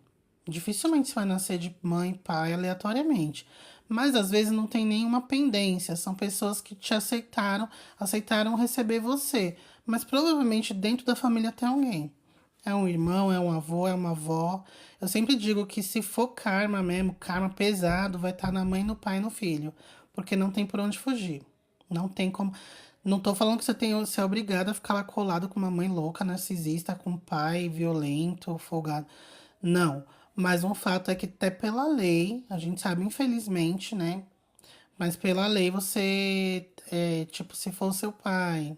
Dificilmente você vai nascer de mãe e pai aleatoriamente. Mas às vezes não tem nenhuma pendência. São pessoas que te aceitaram receber você. Mas provavelmente dentro da família tem alguém. É um irmão, é um avô, é uma avó. Eu sempre digo que se for karma mesmo, karma pesado, vai estar na mãe, no pai e no filho. Porque não tem por onde fugir. Não tem como. Não tô falando que você é obrigado a ficar lá colado com uma mãe louca, narcisista, com um pai violento, folgado. Não. Mas um fato é que até pela lei, a gente sabe, infelizmente, né? Mas pela lei você, tipo, se for o seu pai,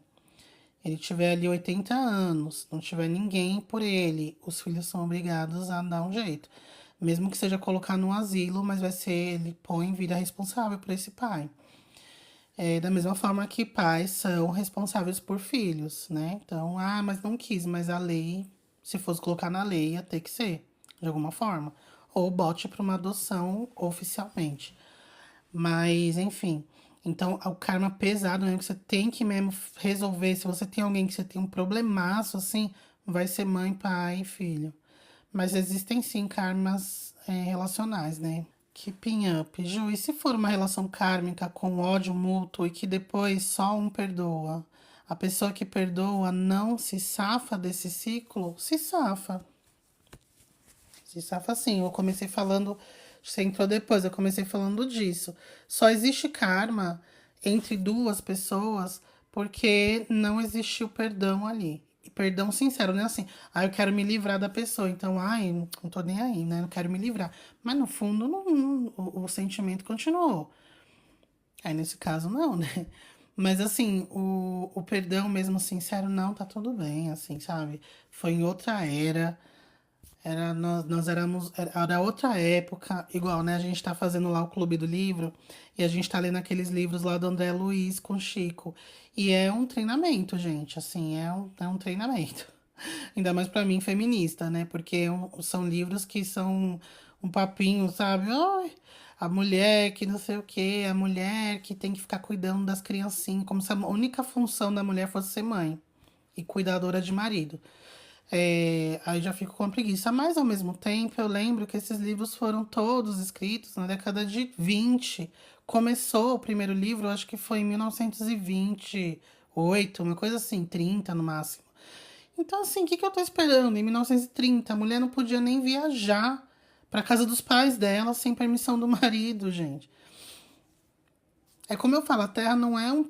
ele tiver ali 80 anos, não tiver ninguém por ele, os filhos são obrigados a dar um jeito. Mesmo que seja colocar no asilo, mas vai ser, ele põe, vira responsável por esse pai. Da mesma forma que pais são responsáveis por filhos, né? Então, mas não quis, mas a lei, se fosse colocar na lei, ia ter que ser, de alguma forma. Ou bote para uma adoção oficialmente. Mas, enfim. Então, o karma pesado mesmo, que você tem que mesmo resolver. Se você tem alguém que você tem um problemaço, assim, vai ser mãe, pai e filho. Mas existem sim karmas relacionais, né? Keeping up. Ju, e se for uma relação kármica com ódio mútuo e que depois só um perdoa? A pessoa que perdoa não se safa desse ciclo? Se safa. Se safa sim. Eu comecei falando. Você entrou depois, eu comecei falando disso. Só existe karma entre duas pessoas porque não existiu perdão ali. E perdão sincero, não é assim, ah, eu quero me livrar da pessoa, então, ai, não tô nem aí, né? Não quero me livrar. Mas no fundo, o sentimento continuou. Aí nesse caso, não, né? Mas assim, o perdão mesmo sincero, não, tá tudo bem, assim, sabe? Foi em outra era. Nós éramos. Era outra época, igual, né? A gente tá fazendo lá o Clube do Livro e a gente tá lendo aqueles livros lá do André Luiz com Chico. E é um treinamento, gente, assim, é um treinamento. Ainda mais pra mim, feminista, né? Porque são livros que são um papinho, sabe? Ai, a mulher que não sei o quê, a mulher que tem que ficar cuidando das criancinhas, como se a única função da mulher fosse ser mãe e cuidadora de marido. Aí já fico com preguiça. Mas, ao mesmo tempo, eu lembro que esses livros foram todos escritos na década de 20. Começou o primeiro livro, acho que foi em 1928, uma coisa assim, 30 no máximo. Então, assim, o que eu tô esperando? Em 1930, a mulher não podia nem viajar pra casa dos pais dela sem permissão do marido, gente. É como eu falo, a Terra não é um.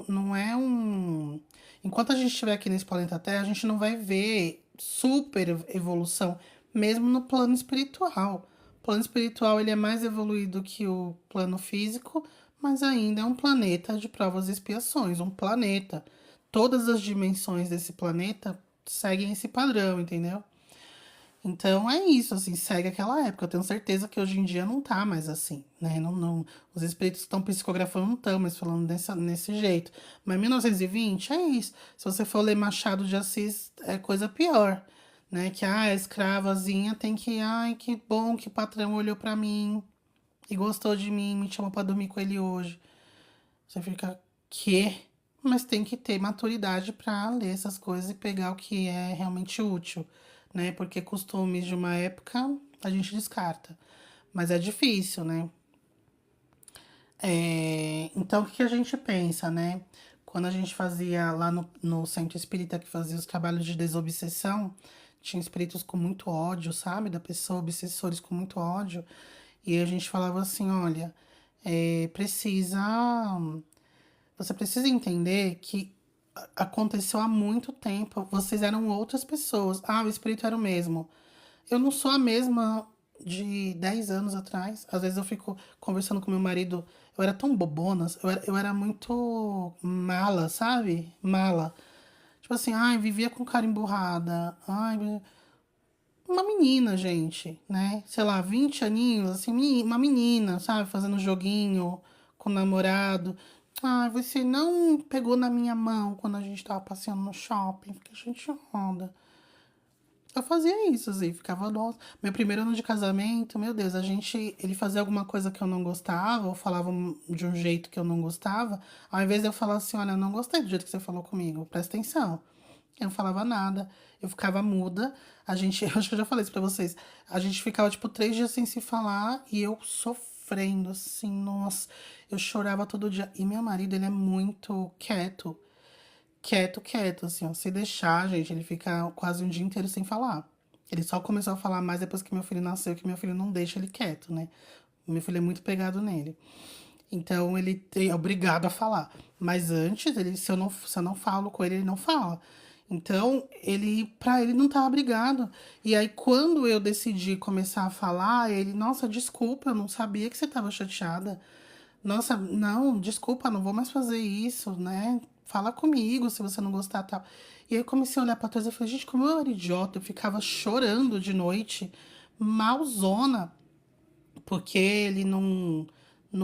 Não é um. Enquanto a gente estiver aqui nesse planeta Terra, a gente não vai ver super evolução, mesmo no plano espiritual. O plano espiritual ele é mais evoluído que o plano físico, mas ainda é um planeta de provas e expiações, um planeta. Todas as dimensões desse planeta seguem esse padrão, entendeu? Então é isso, assim, segue aquela época. Eu tenho certeza que hoje em dia não tá mais assim, né? Os espíritos que estão psicografando não estão mais falando nesse jeito. Mas 1920 é isso. Se você for ler Machado de Assis, é coisa pior, né? Que a escravazinha tem que, ai, que bom que o patrão olhou pra mim e gostou de mim, me chamou pra dormir com ele hoje. Você fica, quê? Mas tem que ter maturidade para ler essas coisas e pegar o que é realmente útil, né? Porque costumes de uma época a gente descarta. Mas é difícil, né? Então, o que a gente pensa, né? Quando a gente fazia lá no centro espírita que fazia os trabalhos de desobsessão, tinha espíritos com muito ódio, sabe? Da pessoa, obsessores com muito ódio. E a gente falava assim: olha, precisa. Você precisa entender que aconteceu há muito tempo. Vocês eram outras pessoas. Ah, o espírito era o mesmo. Eu não sou a mesma de 10 anos atrás. Às vezes eu fico conversando com meu marido. Eu era tão bobona, eu era muito mala, sabe? Mala. Tipo assim, ai, vivia com cara emburrada. Ai, uma menina, gente, né? Sei lá, 20 aninhos, assim, uma menina, sabe? Fazendo joguinho com o namorado. Ah, você não pegou na minha mão quando a gente tava passeando no shopping, porque a gente roda. Eu fazia isso, assim, ficava, nossa. Meu primeiro ano de casamento, meu Deus, ele fazia alguma coisa que eu não gostava, ou falava de um jeito que eu não gostava, ao invés de eu falar assim, olha, eu não gostei do jeito que você falou comigo, presta atenção. Eu não falava nada, eu ficava muda. Eu acho que eu já falei isso pra vocês. A gente ficava, tipo, 3 dias sem se falar e eu sofrendo, assim, nossa. Eu chorava todo dia. E meu marido, ele é muito quieto. Quieto, quieto, assim, ó. Se deixar, gente, ele fica quase um dia inteiro sem falar. Ele só começou a falar mais depois que meu filho nasceu, que meu filho não deixa ele quieto, né? O meu filho é muito pegado nele. Então ele é obrigado a falar. Mas antes, se eu não falo com ele, ele não fala. Então, pra ele não tava obrigado. E aí, quando eu decidi começar a falar, ele, nossa, desculpa, eu não sabia que você tava chateada. Nossa, não, desculpa, não vou mais fazer isso, né? Fala comigo se você não gostar, tal. E aí eu comecei a olhar pra trás e falei, gente, como eu era idiota, eu ficava chorando de noite, malzona. Porque ele não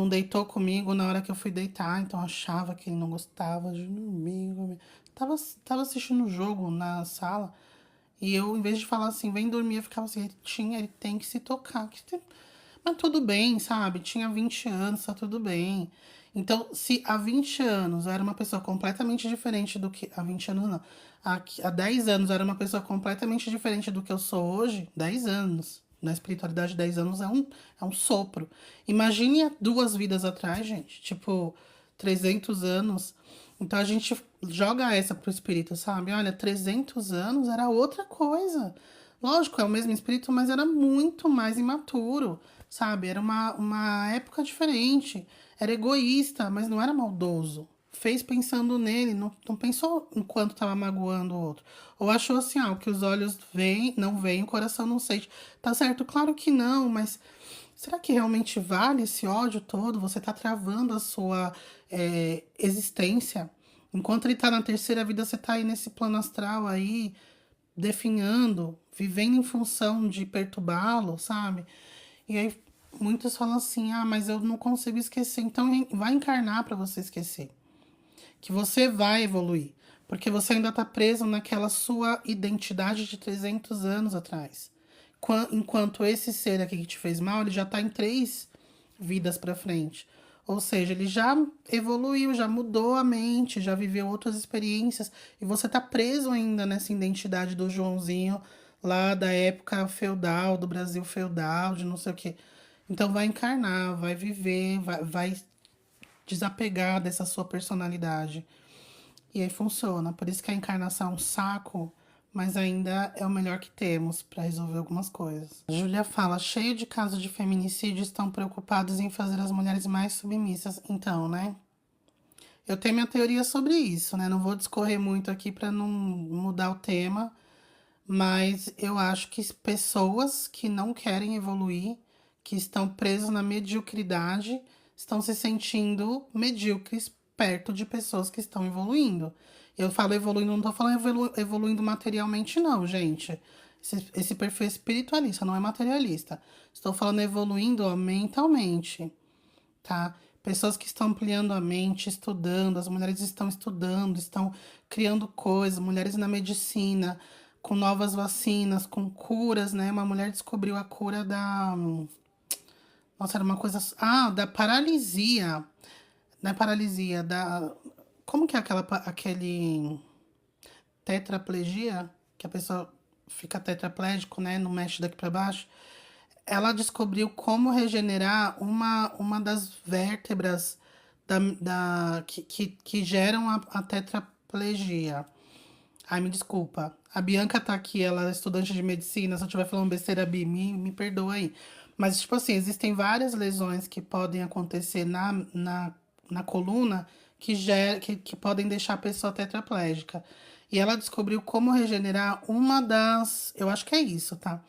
deitou comigo na hora que eu fui deitar, então eu achava que ele não gostava de domingo. Tava assistindo o jogo na sala e eu, em vez de falar assim, vem dormir, eu ficava assim, ele tem que se tocar. Mas tudo bem, sabe? Tinha 20 anos, tá tudo bem. Então, se há 20 anos eu era uma pessoa completamente diferente do que. Há 20 anos não. Há 10 anos eu era uma pessoa completamente diferente do que eu sou hoje, 10 anos. Na espiritualidade, 10 anos é um sopro. Imagine há 2 vidas atrás, gente. Tipo, 300 anos. Então a gente joga essa pro espírito, sabe? Olha, 300 anos era outra coisa. Lógico, é o mesmo espírito, mas era muito mais imaturo, sabe? Era uma época diferente. Era egoísta, mas não era maldoso. Fez pensando nele, não pensou enquanto estava magoando o outro. Ou achou assim, ah, o que os olhos veem, não veem, o coração não sente. Tá certo? Claro que não, mas será que realmente vale esse ódio todo? Você tá travando a sua existência. Enquanto ele tá na terceira vida, você tá aí nesse plano astral aí, definhando, vivendo em função de perturbá-lo, sabe? E aí muitos falam assim: ah, mas eu não consigo esquecer. Então vai encarnar para você esquecer. Que você vai evoluir. Porque você ainda tá preso naquela sua identidade de 300 anos atrás. Enquanto esse ser aqui que te fez mal, ele já tá em 3 vidas para frente. Ou seja, ele já evoluiu, já mudou a mente, já viveu outras experiências. E você tá preso ainda nessa identidade do Joãozinho lá da época feudal, do Brasil feudal, de não sei o quê. Então vai encarnar, vai viver, vai desapegar dessa sua personalidade. E aí funciona. Por isso que a encarnação é um saco, mas ainda é o melhor que temos para resolver algumas coisas. A Júlia fala: cheio de casos de feminicídio, estão preocupados em fazer as mulheres mais submissas. Então, né? Eu tenho minha teoria sobre isso, né? Não vou discorrer muito aqui para não mudar o tema, mas eu acho que pessoas que não querem evoluir, que estão presas na mediocridade, estão se sentindo medíocres perto de pessoas que estão evoluindo. Eu falo evoluindo, não estou falando evoluindo materialmente, não, gente. Esse perfil é espiritualista, não é materialista. Estou falando evoluindo ó, mentalmente, tá? Pessoas que estão ampliando a mente, estudando, as mulheres estão estudando, estão criando coisas, mulheres na medicina, com novas vacinas, com curas, né? Uma mulher descobriu a cura da. Nossa, era uma coisa. Ah, da paralisia. Não é paralisia, da. Como que é aquele tetraplegia? Que a pessoa fica tetraplégico, né? Não mexe daqui para baixo. Ela descobriu como regenerar uma das vértebras que geram a tetraplegia. Ai, me desculpa. A Bianca tá aqui, ela é estudante de medicina. Se eu estiver falando besteira, Bi, me perdoa aí. Mas, tipo assim, existem várias lesões que podem acontecer na coluna que podem deixar a pessoa tetraplégica. E ela descobriu como regenerar uma das. Eu acho que é isso, tá?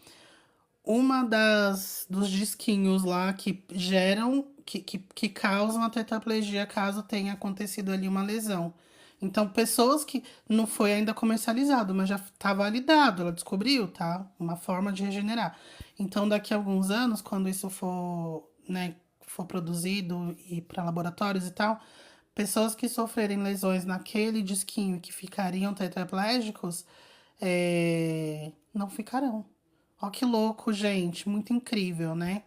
Uma dos disquinhos lá que geram, que causam a tetraplegia caso tenha acontecido ali uma lesão. Então, pessoas que não foi ainda comercializado, mas já está validado, ela descobriu, tá? Uma forma de regenerar. Então, daqui a alguns anos, quando isso for, né, for produzido e para laboratórios e tal, pessoas que sofrerem lesões naquele disquinho e que ficariam tetraplégicos, não ficarão. Ó, que louco, gente. Muito incrível, né?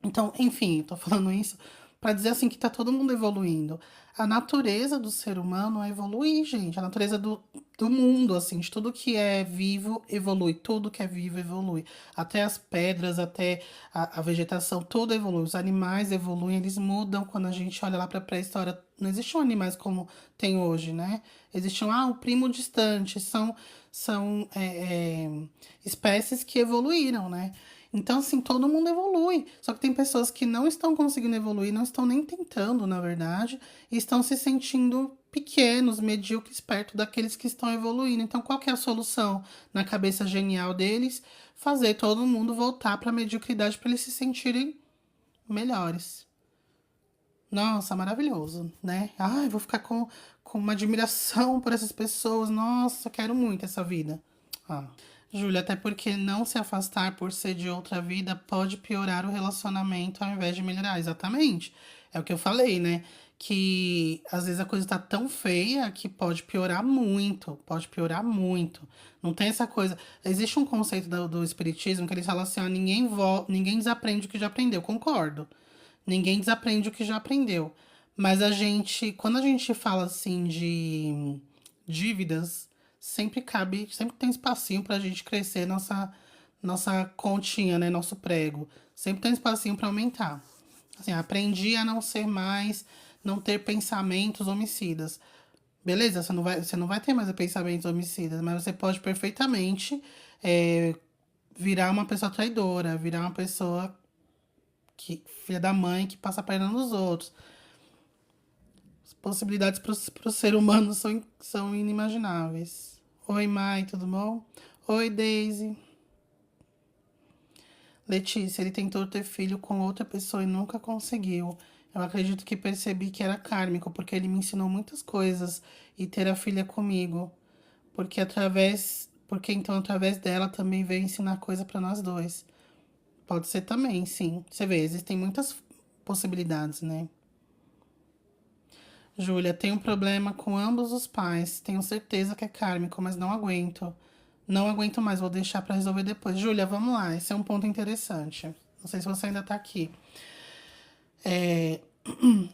Então, enfim, tô falando isso para dizer assim que tá todo mundo evoluindo. A natureza do ser humano é evoluir, gente. A natureza do mundo, assim, de tudo que é vivo evolui. Tudo que é vivo evolui. Até as pedras, até a vegetação, tudo evolui. Os animais evoluem, eles mudam. Quando a gente olha lá pra pré-história, não existiam animais como tem hoje, né? Existiam, o primo distante. São espécies que evoluíram, né? Então, assim, todo mundo evolui. Só que tem pessoas que não estão conseguindo evoluir, não estão nem tentando, na verdade, e estão se sentindo pequenos, medíocres, perto daqueles que estão evoluindo. Então, qual que é a solução na cabeça genial deles? Fazer todo mundo voltar para a mediocridade para eles se sentirem melhores. Nossa, maravilhoso, né? Ai, vou ficar com uma admiração por essas pessoas. Nossa, quero muito essa vida. Ah. Júlia, até porque não se afastar por ser de outra vida pode piorar o relacionamento ao invés de melhorar. Exatamente. É o que eu falei, né? Que às vezes a coisa tá tão feia que pode piorar muito. Pode piorar muito. Não tem essa coisa. Existe um conceito do espiritismo que eles falam assim: ó, ninguém desaprende o que já aprendeu. Concordo. Ninguém desaprende o que já aprendeu. Mas quando a gente fala assim de dívidas, sempre tem espacinho pra gente crescer nossa continha, né? Nosso prego. Sempre tem um espacinho para aumentar. Assim, aprendi a não ser mais, não ter pensamentos homicidas. Beleza, você não vai ter mais pensamentos homicidas, mas você pode perfeitamente virar uma pessoa traidora, virar uma pessoa que filha da mãe que passa a perna nos outros. As possibilidades para o ser humano são inimagináveis. Oi, Mai, tudo bom? Oi, Daisy. Letícia, ele tentou ter filho com outra pessoa e nunca conseguiu. Eu acredito que percebi que era kármico, porque ele me ensinou muitas coisas e ter a filha comigo. Porque então através dela também veio ensinar coisa para nós dois. Pode ser também, sim. Você vê, existem muitas possibilidades, né? Júlia, tenho um problema com ambos os pais. Tenho certeza que é kármico, mas não aguento. Não aguento mais, vou deixar pra resolver depois. Júlia, vamos lá, esse é um ponto interessante. Não sei se você ainda tá aqui.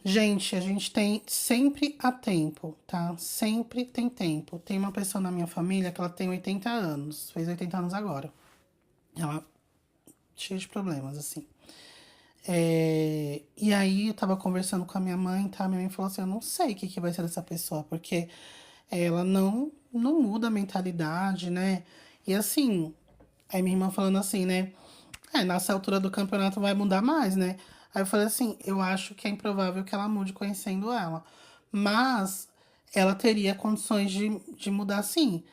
Gente, a gente tem sempre a tempo, tá? Sempre tem tempo. Tem uma pessoa na minha família que ela tem 80 anos, fez 80 anos agora. Ela cheia de problemas, assim. E aí eu tava conversando com a minha mãe, tá? Minha mãe falou assim, eu não sei o que vai ser dessa pessoa, porque ela não muda a mentalidade, né? E assim, aí minha irmã falando assim, né? Nessa altura do campeonato vai mudar mais, né? Aí eu falei assim, eu acho que é improvável que ela mude conhecendo ela. Mas ela teria condições de mudar sim.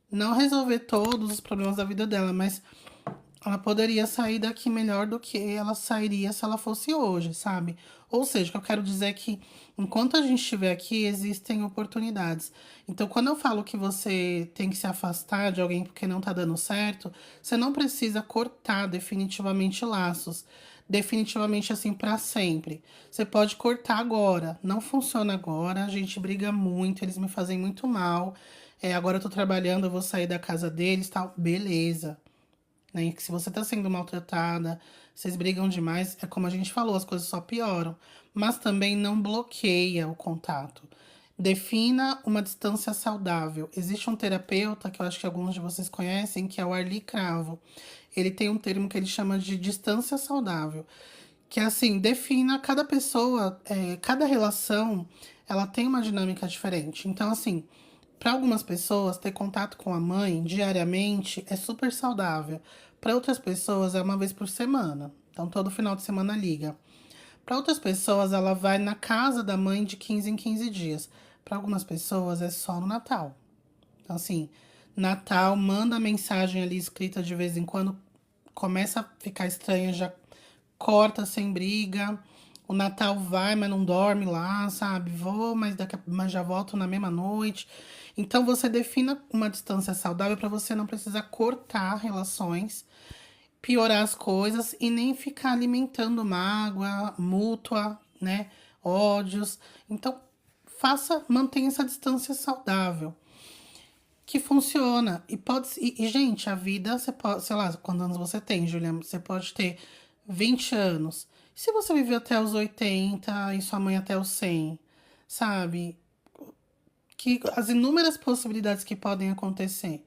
Não resolver todos os problemas da vida dela, mas ela poderia sair daqui melhor do que ela sairia se ela fosse hoje, sabe? Ou seja, o que eu quero dizer é que enquanto a gente estiver aqui, existem oportunidades. Então, quando eu falo que você tem que se afastar de alguém porque não tá dando certo, você não precisa cortar definitivamente laços. Definitivamente assim para sempre. Você pode cortar agora. Não funciona agora. A gente briga muito, eles me fazem muito mal. Agora eu tô trabalhando, eu vou sair da casa deles, tal. Beleza, né? Que se você tá sendo maltratada, vocês brigam demais, é como a gente falou, as coisas só pioram. Mas também não bloqueia o contato. Defina uma distância saudável. Existe um terapeuta que eu acho que alguns de vocês conhecem, que é o Arli Cravo. Ele tem um termo que ele chama de distância saudável, que é assim, defina cada pessoa, cada relação, ela tem uma dinâmica diferente. Então, assim, para algumas pessoas, ter contato com a mãe diariamente é super saudável. Para outras pessoas, é uma vez por semana. Então, todo final de semana liga. Para outras pessoas, ela vai na casa da mãe de 15 em 15 dias. Para algumas pessoas, é só no Natal. Então, assim, Natal, manda mensagem ali escrita de vez em quando, começa a ficar estranho, já corta sem briga. O Natal vai, mas não dorme lá, sabe? Vou, mas já volto na mesma noite. Então você defina uma distância saudável para você não precisar cortar relações, piorar as coisas e nem ficar alimentando mágoa mútua, né? Ódios. Então mantenha essa distância saudável que funciona. Gente, a vida, você pode, sei lá, quantos anos você tem, Juliana? Você pode ter 20 anos. E se você viver até os 80 e sua mãe até os 100, sabe? Que as inúmeras possibilidades que podem acontecer.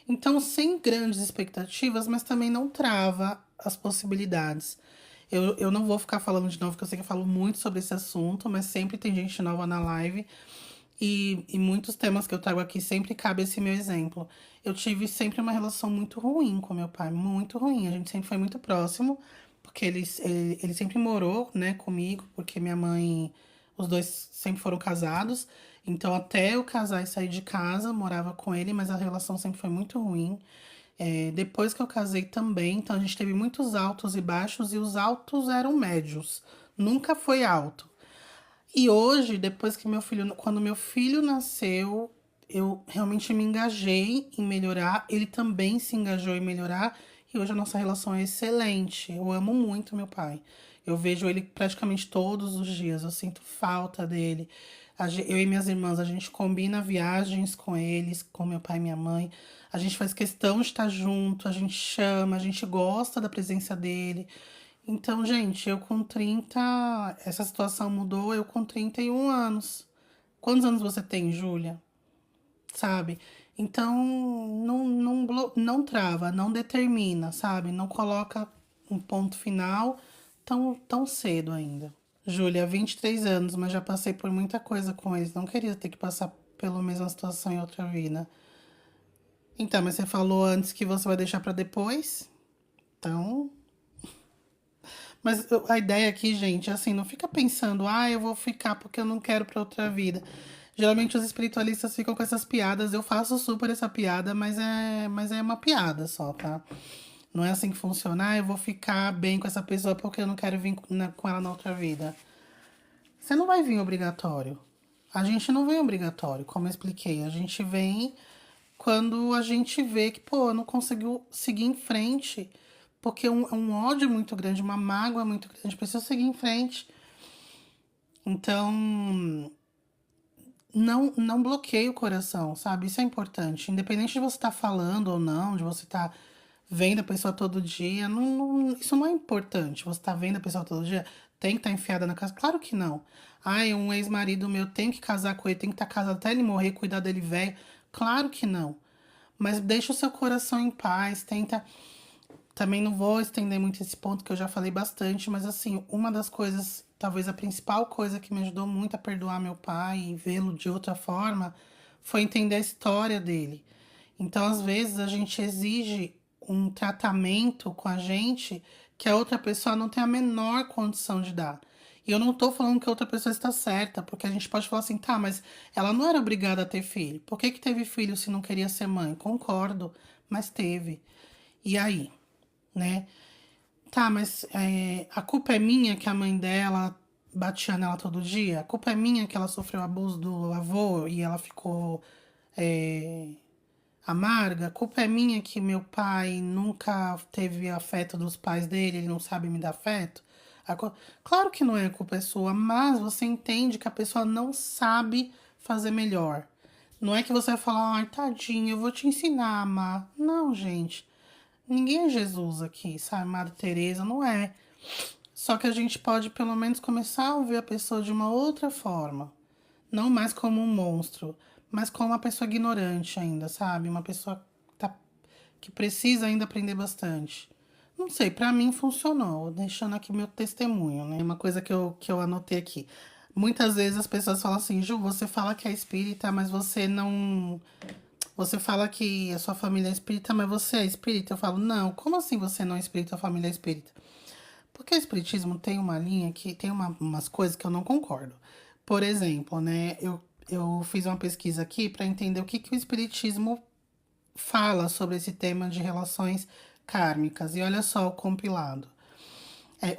Então, sem grandes expectativas, mas também não trava as possibilidades. Eu não vou ficar falando de novo, porque eu sei que eu falo muito sobre esse assunto, mas sempre tem gente nova na live. E muitos temas que eu trago aqui sempre cabe esse meu exemplo. Eu tive sempre uma relação muito ruim com meu pai, muito ruim. A gente sempre foi muito próximo, porque ele sempre morou, né, comigo, porque minha mãe, os dois sempre foram casados. Então, até eu casar e sair de casa, morava com ele, mas a relação sempre foi muito ruim. Depois que eu casei também, então a gente teve muitos altos e baixos, e os altos eram médios, nunca foi alto. E hoje, depois que quando meu filho nasceu, eu realmente me engajei em melhorar. Ele também se engajou em melhorar. E hoje a nossa relação é excelente. Eu amo muito meu pai. Eu vejo ele praticamente todos os dias. Eu sinto falta dele. Eu e minhas irmãs, a gente combina viagens com eles, com meu pai e minha mãe. A gente faz questão de estar junto, a gente chama, a gente gosta da presença dele. Então, gente, eu com 30, essa situação mudou, eu com 31 anos. Quantos anos você tem, Júlia? Sabe? Então, não trava, não determina, sabe? Não coloca um ponto final tão cedo ainda. Júlia, 23 anos, mas já passei por muita coisa com eles. Não queria ter que passar pela mesma situação em outra vida. Então, mas você falou antes que você vai deixar pra depois. Então, mas a ideia aqui, gente, é assim, não fica pensando, eu vou ficar porque eu não quero pra outra vida. Geralmente os espiritualistas ficam com essas piadas, eu faço super essa piada, mas é uma piada só, tá? Não é assim que funciona, eu vou ficar bem com essa pessoa porque eu não quero vir com ela na outra vida. Você não vai vir obrigatório. A gente não vem obrigatório, como eu expliquei. A gente vem quando a gente vê que, pô, não conseguiu seguir em frente. Porque é um ódio muito grande, uma mágoa muito grande. Precisa seguir em frente. Então, não bloqueie o coração, sabe? Isso é importante. Independente de você estar falando ou não, de você estar vendo a pessoa todo dia, isso não é importante. Você tá vendo a pessoa todo dia, tem que estar enfiada na casa? Claro que não. Ai, um ex-marido meu tem que casar com ele, tem que estar casado até ele morrer, cuidar dele velho. Claro que não. Mas deixa o seu coração em paz, tenta. Também não vou estender muito esse ponto que eu já falei bastante, mas assim, uma das coisas, talvez a principal coisa que me ajudou muito a perdoar meu pai e vê-lo de outra forma, foi entender a história dele. Então, às vezes, a gente exige um tratamento com a gente que a outra pessoa não tem a menor condição de dar. E eu não tô falando que a outra pessoa está certa, porque a gente pode falar assim, tá, mas ela não era obrigada a ter filho. Por que que teve filho se não queria ser mãe? Concordo, mas teve. E aí, né? Tá, mas a culpa é minha que a mãe dela batia nela todo dia? A culpa é minha que ela sofreu abuso do avô e ela ficou é, amarga? A culpa é minha que meu pai nunca teve afeto dos pais dele, ele não sabe me dar afeto? Claro que não é a culpa é sua, mas você entende que a pessoa não sabe fazer melhor. Não é que você vai falar, ai, tadinho, eu vou te ensinar a amar. Não, gente. Ninguém é Jesus aqui, sabe? Madre Teresa não é. Só que a gente pode pelo menos começar a ver a pessoa de uma outra forma. Não mais como um monstro, mas como uma pessoa ignorante ainda, sabe? Uma pessoa que precisa ainda aprender bastante. Não sei, pra mim funcionou, deixando aqui meu testemunho, né? Uma coisa que eu anotei aqui. Muitas vezes as pessoas falam assim, Ju, você fala que é espírita, mas você não. Você fala que a sua família é espírita, mas você é espírita? Eu falo, não, como assim você não é espírita, a família é espírita? Porque o espiritismo tem uma linha que tem umas coisas que eu não concordo. Por exemplo, né, eu fiz uma pesquisa aqui para entender o que o espiritismo fala sobre esse tema de relações kármicas. E olha só o compilado.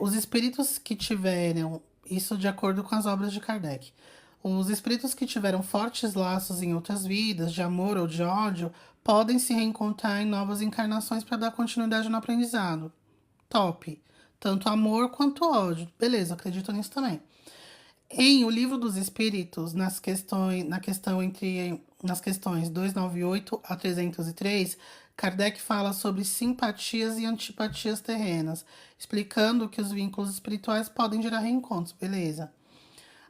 Os espíritos que tiveram, isso de acordo com as obras de Kardec, os espíritos que tiveram fortes laços em outras vidas, de amor ou de ódio, podem se reencontrar em novas encarnações para dar continuidade no aprendizado. Top. Tanto amor quanto ódio. Beleza, acredito nisso também. Em O Livro dos Espíritos, nas questões 298 a 303, Kardec fala sobre simpatias e antipatias terrenas, explicando que os vínculos espirituais podem gerar reencontros, beleza?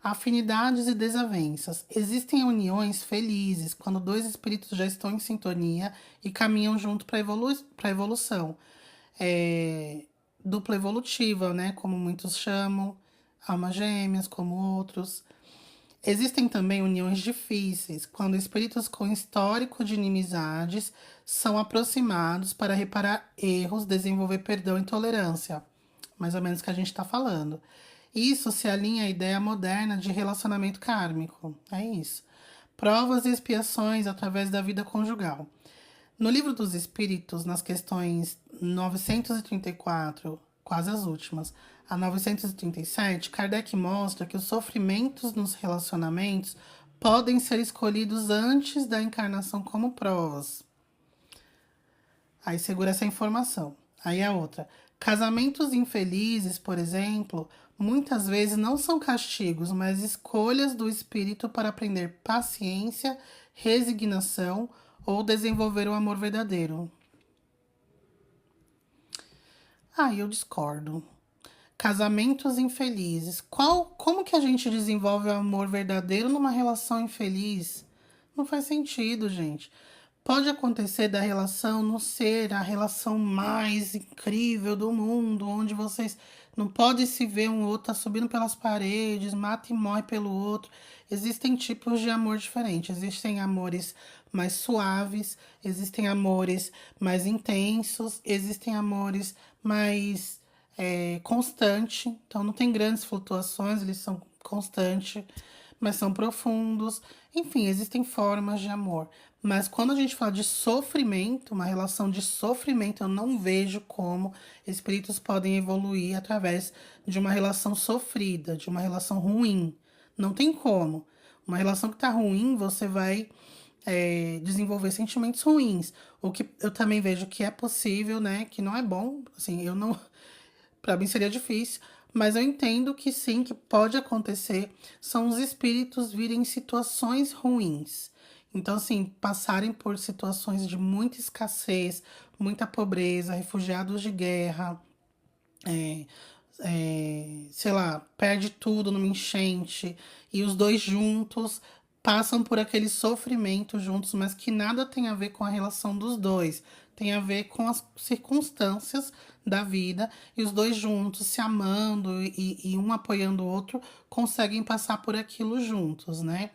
Afinidades e desavenças. Existem uniões felizes quando dois espíritos já estão em sintonia e caminham junto para a evolução. É, dupla evolutiva, né? Como muitos chamam, almas gêmeas, como outros. Existem também uniões difíceis, quando espíritos com histórico de inimizades são aproximados para reparar erros, desenvolver perdão e tolerância. Mais ou menos o que a gente está falando. Isso se alinha à ideia moderna de relacionamento kármico. É isso. Provas e expiações através da vida conjugal. No Livro dos Espíritos, nas questões 934, quase as últimas, a 937, Kardec mostra que os sofrimentos nos relacionamentos podem ser escolhidos antes da encarnação como provas. Aí segura essa informação. Aí a outra. Casamentos infelizes, por exemplo, muitas vezes não são castigos, mas escolhas do espírito para aprender paciência, resignação ou desenvolver o amor verdadeiro. Eu discordo. Casamentos infelizes. Como que a gente desenvolve o amor verdadeiro numa relação infeliz? Não faz sentido, gente. Pode acontecer da relação não ser a relação mais incrível do mundo, onde vocês não podem se ver um outro, tá subindo pelas paredes, mata e morre pelo outro. Existem tipos de amor diferentes. Existem amores mais suaves, existem amores mais intensos, existem amores mais constantes. Então não tem grandes flutuações, eles são constantes, mas são profundos. Enfim, existem formas de amor. Mas quando a gente fala de sofrimento, uma relação de sofrimento, eu não vejo como espíritos podem evoluir através de uma relação sofrida, de uma relação ruim. Não tem como. Uma relação que tá ruim, você vai desenvolver sentimentos ruins. O que eu também vejo que é possível, né? Que não é bom. Assim, eu não. Para mim seria difícil, mas eu entendo que sim, que pode acontecer, são os espíritos virem em situações ruins. Então, assim, passarem por situações de muita escassez, muita pobreza, refugiados de guerra, sei lá, perde tudo numa enchente, e os dois juntos passam por aquele sofrimento juntos, mas que nada tem a ver com a relação dos dois, tem a ver com as circunstâncias da vida, e os dois juntos, se amando e um apoiando o outro, conseguem passar por aquilo juntos, né?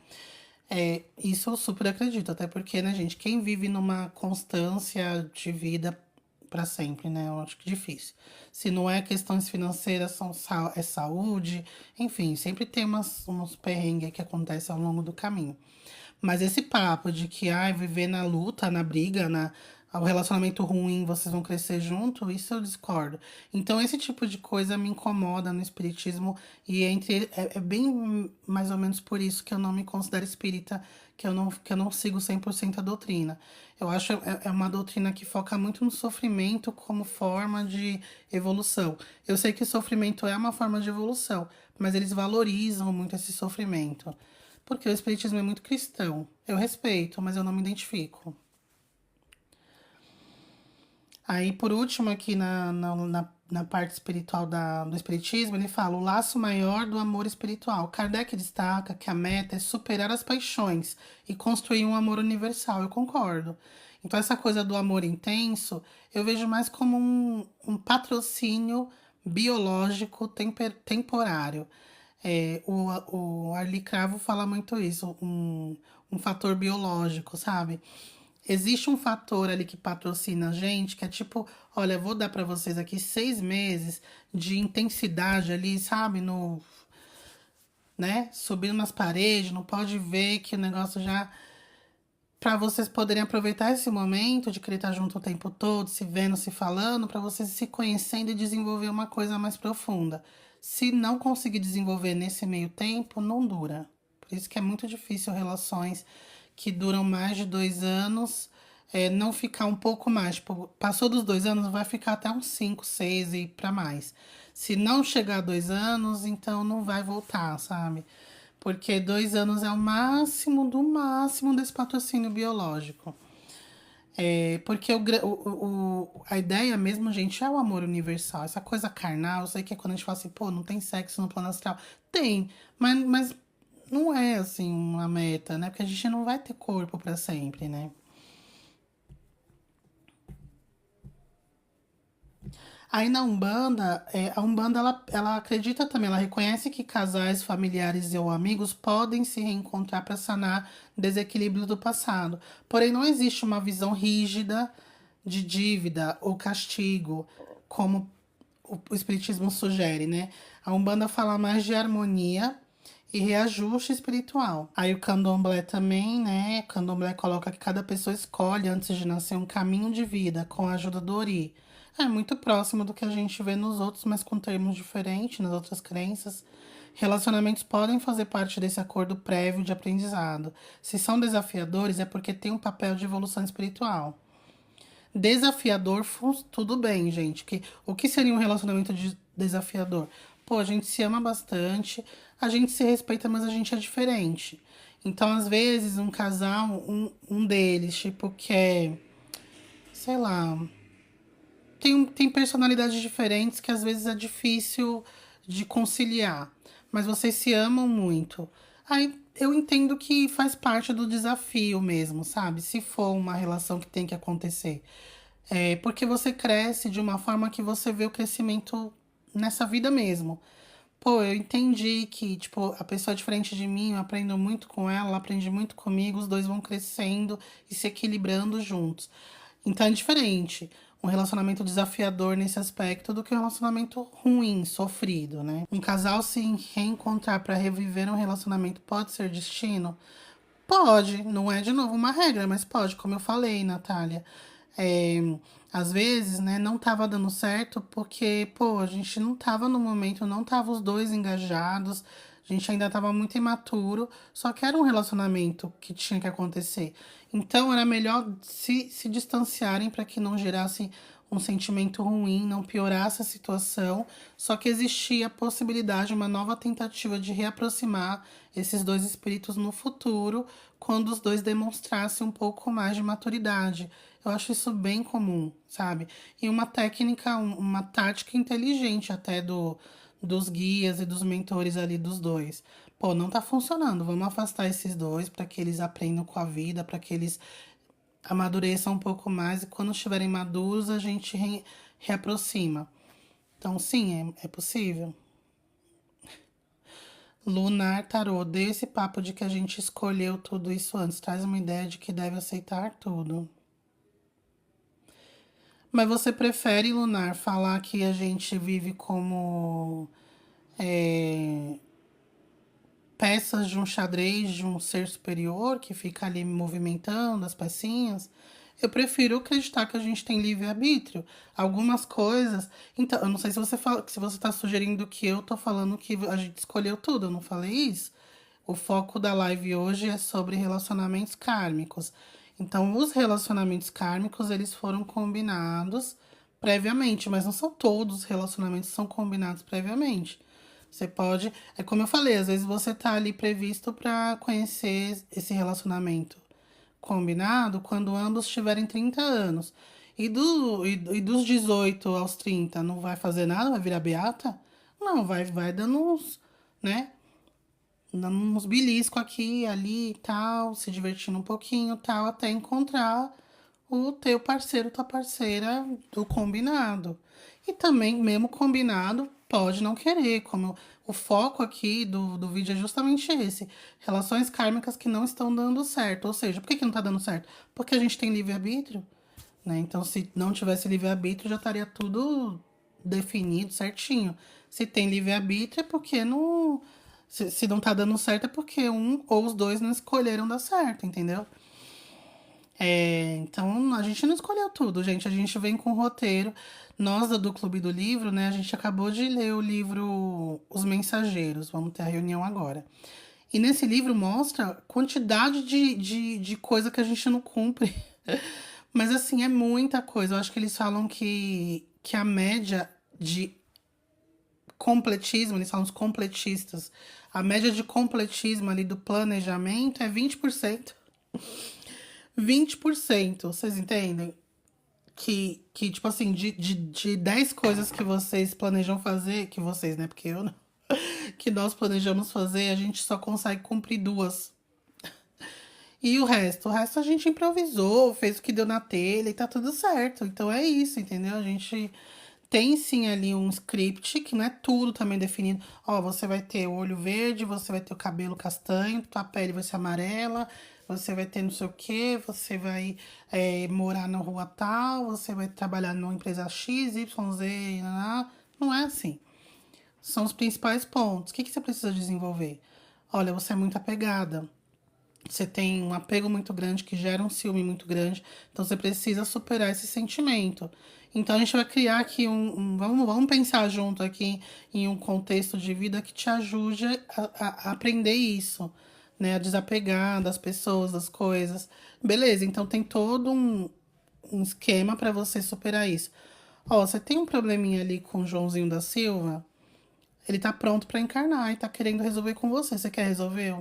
Isso eu super acredito, até porque, né, gente, quem vive numa constância de vida para sempre, né? Eu acho que é difícil. Se não é questões financeiras, é saúde, enfim, sempre tem uns perrengues que acontecem ao longo do caminho. Mas esse papo de que, ai, viver na luta, na briga, o relacionamento ruim, vocês vão crescer junto, isso eu discordo. Então, esse tipo de coisa me incomoda no espiritismo e é bem mais ou menos por isso que eu não me considero espírita, que eu não sigo 100% a doutrina. Eu acho é uma doutrina que foca muito no sofrimento como forma de evolução. Eu sei que o sofrimento é uma forma de evolução, mas eles valorizam muito esse sofrimento. Porque o espiritismo é muito cristão. Eu respeito, mas eu não me identifico. Aí, por último, aqui na parte espiritual do Espiritismo, ele fala o laço maior do amor espiritual. Kardec destaca que a meta é superar as paixões e construir um amor universal. Eu concordo. Então, essa coisa do amor intenso, eu vejo mais como um patrocínio biológico temporário. O Arli Cravo fala muito isso, um fator biológico, sabe? Existe um fator ali que patrocina a gente, que é tipo, olha, vou dar pra vocês aqui 6 meses de intensidade ali, sabe? No, né? Subindo nas paredes, não pode ver que o negócio já. Pra vocês poderem aproveitar esse momento de querer estar junto o tempo todo, se vendo, se falando, pra vocês se conhecendo e desenvolver uma coisa mais profunda. Se não conseguir desenvolver nesse meio tempo, não dura. Por isso que é muito difícil relações que duram mais de 2 anos, não ficar um pouco mais. Tipo, passou dos 2 anos, vai ficar até uns 5, 6 e pra mais. Se não chegar a 2 anos, então não vai voltar, sabe? Porque 2 anos é o máximo do máximo desse patrocínio biológico. Porque a ideia mesmo, gente, é o amor universal. Essa coisa carnal, eu sei que é quando a gente fala assim, pô, não tem sexo no plano astral. Tem, mas não é assim uma meta, né? Porque a gente não vai ter corpo pra sempre, né? Aí na Umbanda, a Umbanda ela acredita também, ela reconhece que casais, familiares ou amigos podem se reencontrar para sanar desequilíbrios do passado. Porém, não existe uma visão rígida de dívida ou castigo, como o Espiritismo sugere, né? A Umbanda fala mais de harmonia e reajuste espiritual. Aí o Candomblé também, né? O Candomblé coloca que cada pessoa escolhe antes de nascer um caminho de vida com a ajuda do Ori. É muito próximo do que a gente vê nos outros, mas com termos diferentes, nas outras crenças. Relacionamentos podem fazer parte desse acordo prévio de aprendizado. Se são desafiadores, é porque tem um papel de evolução espiritual. Desafiador, tudo bem, gente. O que seria um relacionamento desafiador? Pô, a gente se ama bastante, a gente se respeita, mas a gente é diferente. Então, às vezes, um casal, um deles, tipo, quer, sei lá, tem personalidades diferentes que às vezes é difícil de conciliar, mas vocês se amam muito. Aí eu entendo que faz parte do desafio mesmo, sabe? Se for uma relação que tem que acontecer. É porque você cresce de uma forma que você vê o crescimento nessa vida mesmo. Pô, eu entendi que, tipo, a pessoa é diferente de mim, eu aprendo muito com ela aprende muito comigo, os dois vão crescendo e se equilibrando juntos. Então é diferente um relacionamento desafiador nesse aspecto do que um relacionamento ruim, sofrido, né? Um casal se reencontrar para reviver um relacionamento pode ser destino? Pode, não é de novo uma regra, mas pode, como eu falei, Natália. É, às vezes, né, não tava dando certo porque, pô, a gente não tava no momento, não tava os dois engajados, a gente ainda tava muito imaturo, só que era um relacionamento que tinha que acontecer. Então era melhor se distanciarem para que não gerasse um sentimento ruim, não piorasse a situação, só que existia a possibilidade, uma nova tentativa de reaproximar esses dois espíritos no futuro, quando os dois demonstrassem um pouco mais de maturidade. Eu acho isso bem comum, sabe? E uma técnica, uma tática inteligente até dos guias e dos mentores ali dos dois. Pô, não tá funcionando. Vamos afastar esses dois para que eles aprendam com a vida, para que eles amadureçam um pouco mais e quando estiverem maduros a gente reaproxima. Então, sim, é possível. Lunar Tarô, dê esse papo de que a gente escolheu tudo isso antes. Traz uma ideia de que deve aceitar tudo. Mas você prefere, Lunar, falar que a gente vive como é, peças de um xadrez de um ser superior que fica ali movimentando as pecinhas? Eu prefiro acreditar que a gente tem livre-arbítrio. Algumas coisas. Então, eu não sei se você fala, se você está sugerindo que eu tô falando que a gente escolheu tudo, eu não falei isso? O foco da live hoje é sobre relacionamentos kármicos. Então, os relacionamentos kármicos, eles foram combinados previamente, mas não são todos os relacionamentos que são combinados previamente. Você pode, é como eu falei, às vezes você tá ali previsto para conhecer esse relacionamento combinado quando ambos tiverem 30 anos. E dos 18 aos 30 não vai fazer nada, vai virar beata? Não, vai dando uns, né? Dando uns beliscos aqui, ali e tal, se divertindo um pouquinho e tal, até encontrar o teu parceiro, tua parceira do combinado. E também, mesmo combinado, pode não querer, como o foco aqui do vídeo é justamente esse. Relações kármicas que não estão dando certo. Ou seja, por que não tá dando certo? Porque a gente tem livre-arbítrio, né? Então, se não tivesse livre-arbítrio, já estaria tudo definido certinho. Se tem livre-arbítrio, é porque não. Se não tá dando certo, é porque um ou os dois não escolheram dar certo, entendeu? Então, a gente não escolheu tudo, gente. A gente vem com o roteiro. Nós, do Clube do Livro, né? A gente acabou de ler o livro Os Mensageiros. Vamos ter a reunião agora. E nesse livro mostra a quantidade de coisa que a gente não cumpre. Mas, assim, é muita coisa. Eu acho que eles falam que a média de completismo, eles falam os completistas, a média de completismo ali do planejamento é 20%. 20%, vocês entendem? Tipo assim, de 10 coisas que vocês planejam fazer, que vocês, né? Porque eu não. Que nós planejamos fazer, a gente só consegue cumprir duas. E o resto a gente improvisou, fez o que deu na telha e tá tudo certo. Então é isso, entendeu? A gente tem sim ali um script que não é tudo também definido. Ó, você vai ter o olho verde, você vai ter o cabelo castanho, tua pele vai ser amarela, você vai ter não sei o quê, você vai morar na rua tal, você vai trabalhar numa empresa X, Y, Z, naná. Não é assim. São os principais pontos. O que você precisa desenvolver? Olha, você é muito apegada. Você tem um apego muito grande que gera um ciúme muito grande. Então você precisa superar esse sentimento. Então a gente vai criar aqui vamos pensar junto aqui em um contexto de vida que te ajude a aprender isso, né? A desapegar das pessoas, das coisas. Beleza, então tem todo um esquema para você superar isso. Ó, você tem um probleminha ali com o Joãozinho da Silva? Ele tá pronto pra encarnar e tá querendo resolver com você. Você quer resolver?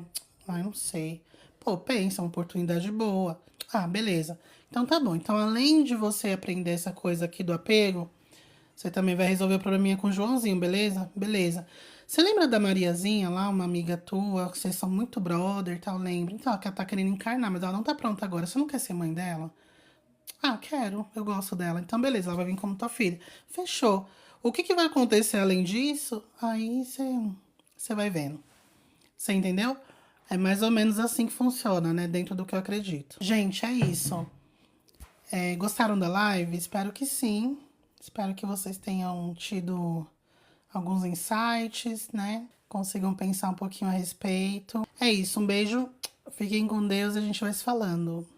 Ai, não sei. Pô, pensa, uma oportunidade boa. Ah, beleza. Então tá bom. Então, além de você aprender essa coisa aqui do apego, você também vai resolver o probleminha com o Joãozinho, beleza? Beleza. Você lembra da Mariazinha lá, uma amiga tua, que vocês são muito brother e tal, lembra? Então, ela tá querendo encarnar, mas ela não tá pronta agora. Você não quer ser mãe dela? Ah, quero, eu gosto dela. Então, beleza, ela vai vir como tua filha. Fechou. O que que vai acontecer além disso? Aí você vai vendo. Você entendeu? É mais ou menos assim que funciona, né? Dentro do que eu acredito. Gente, é isso. É, gostaram da live? Espero que sim. Espero que vocês tenham tido alguns insights, né? Consigam pensar um pouquinho a respeito. É isso, um beijo. Fiquem com Deus e a gente vai se falando.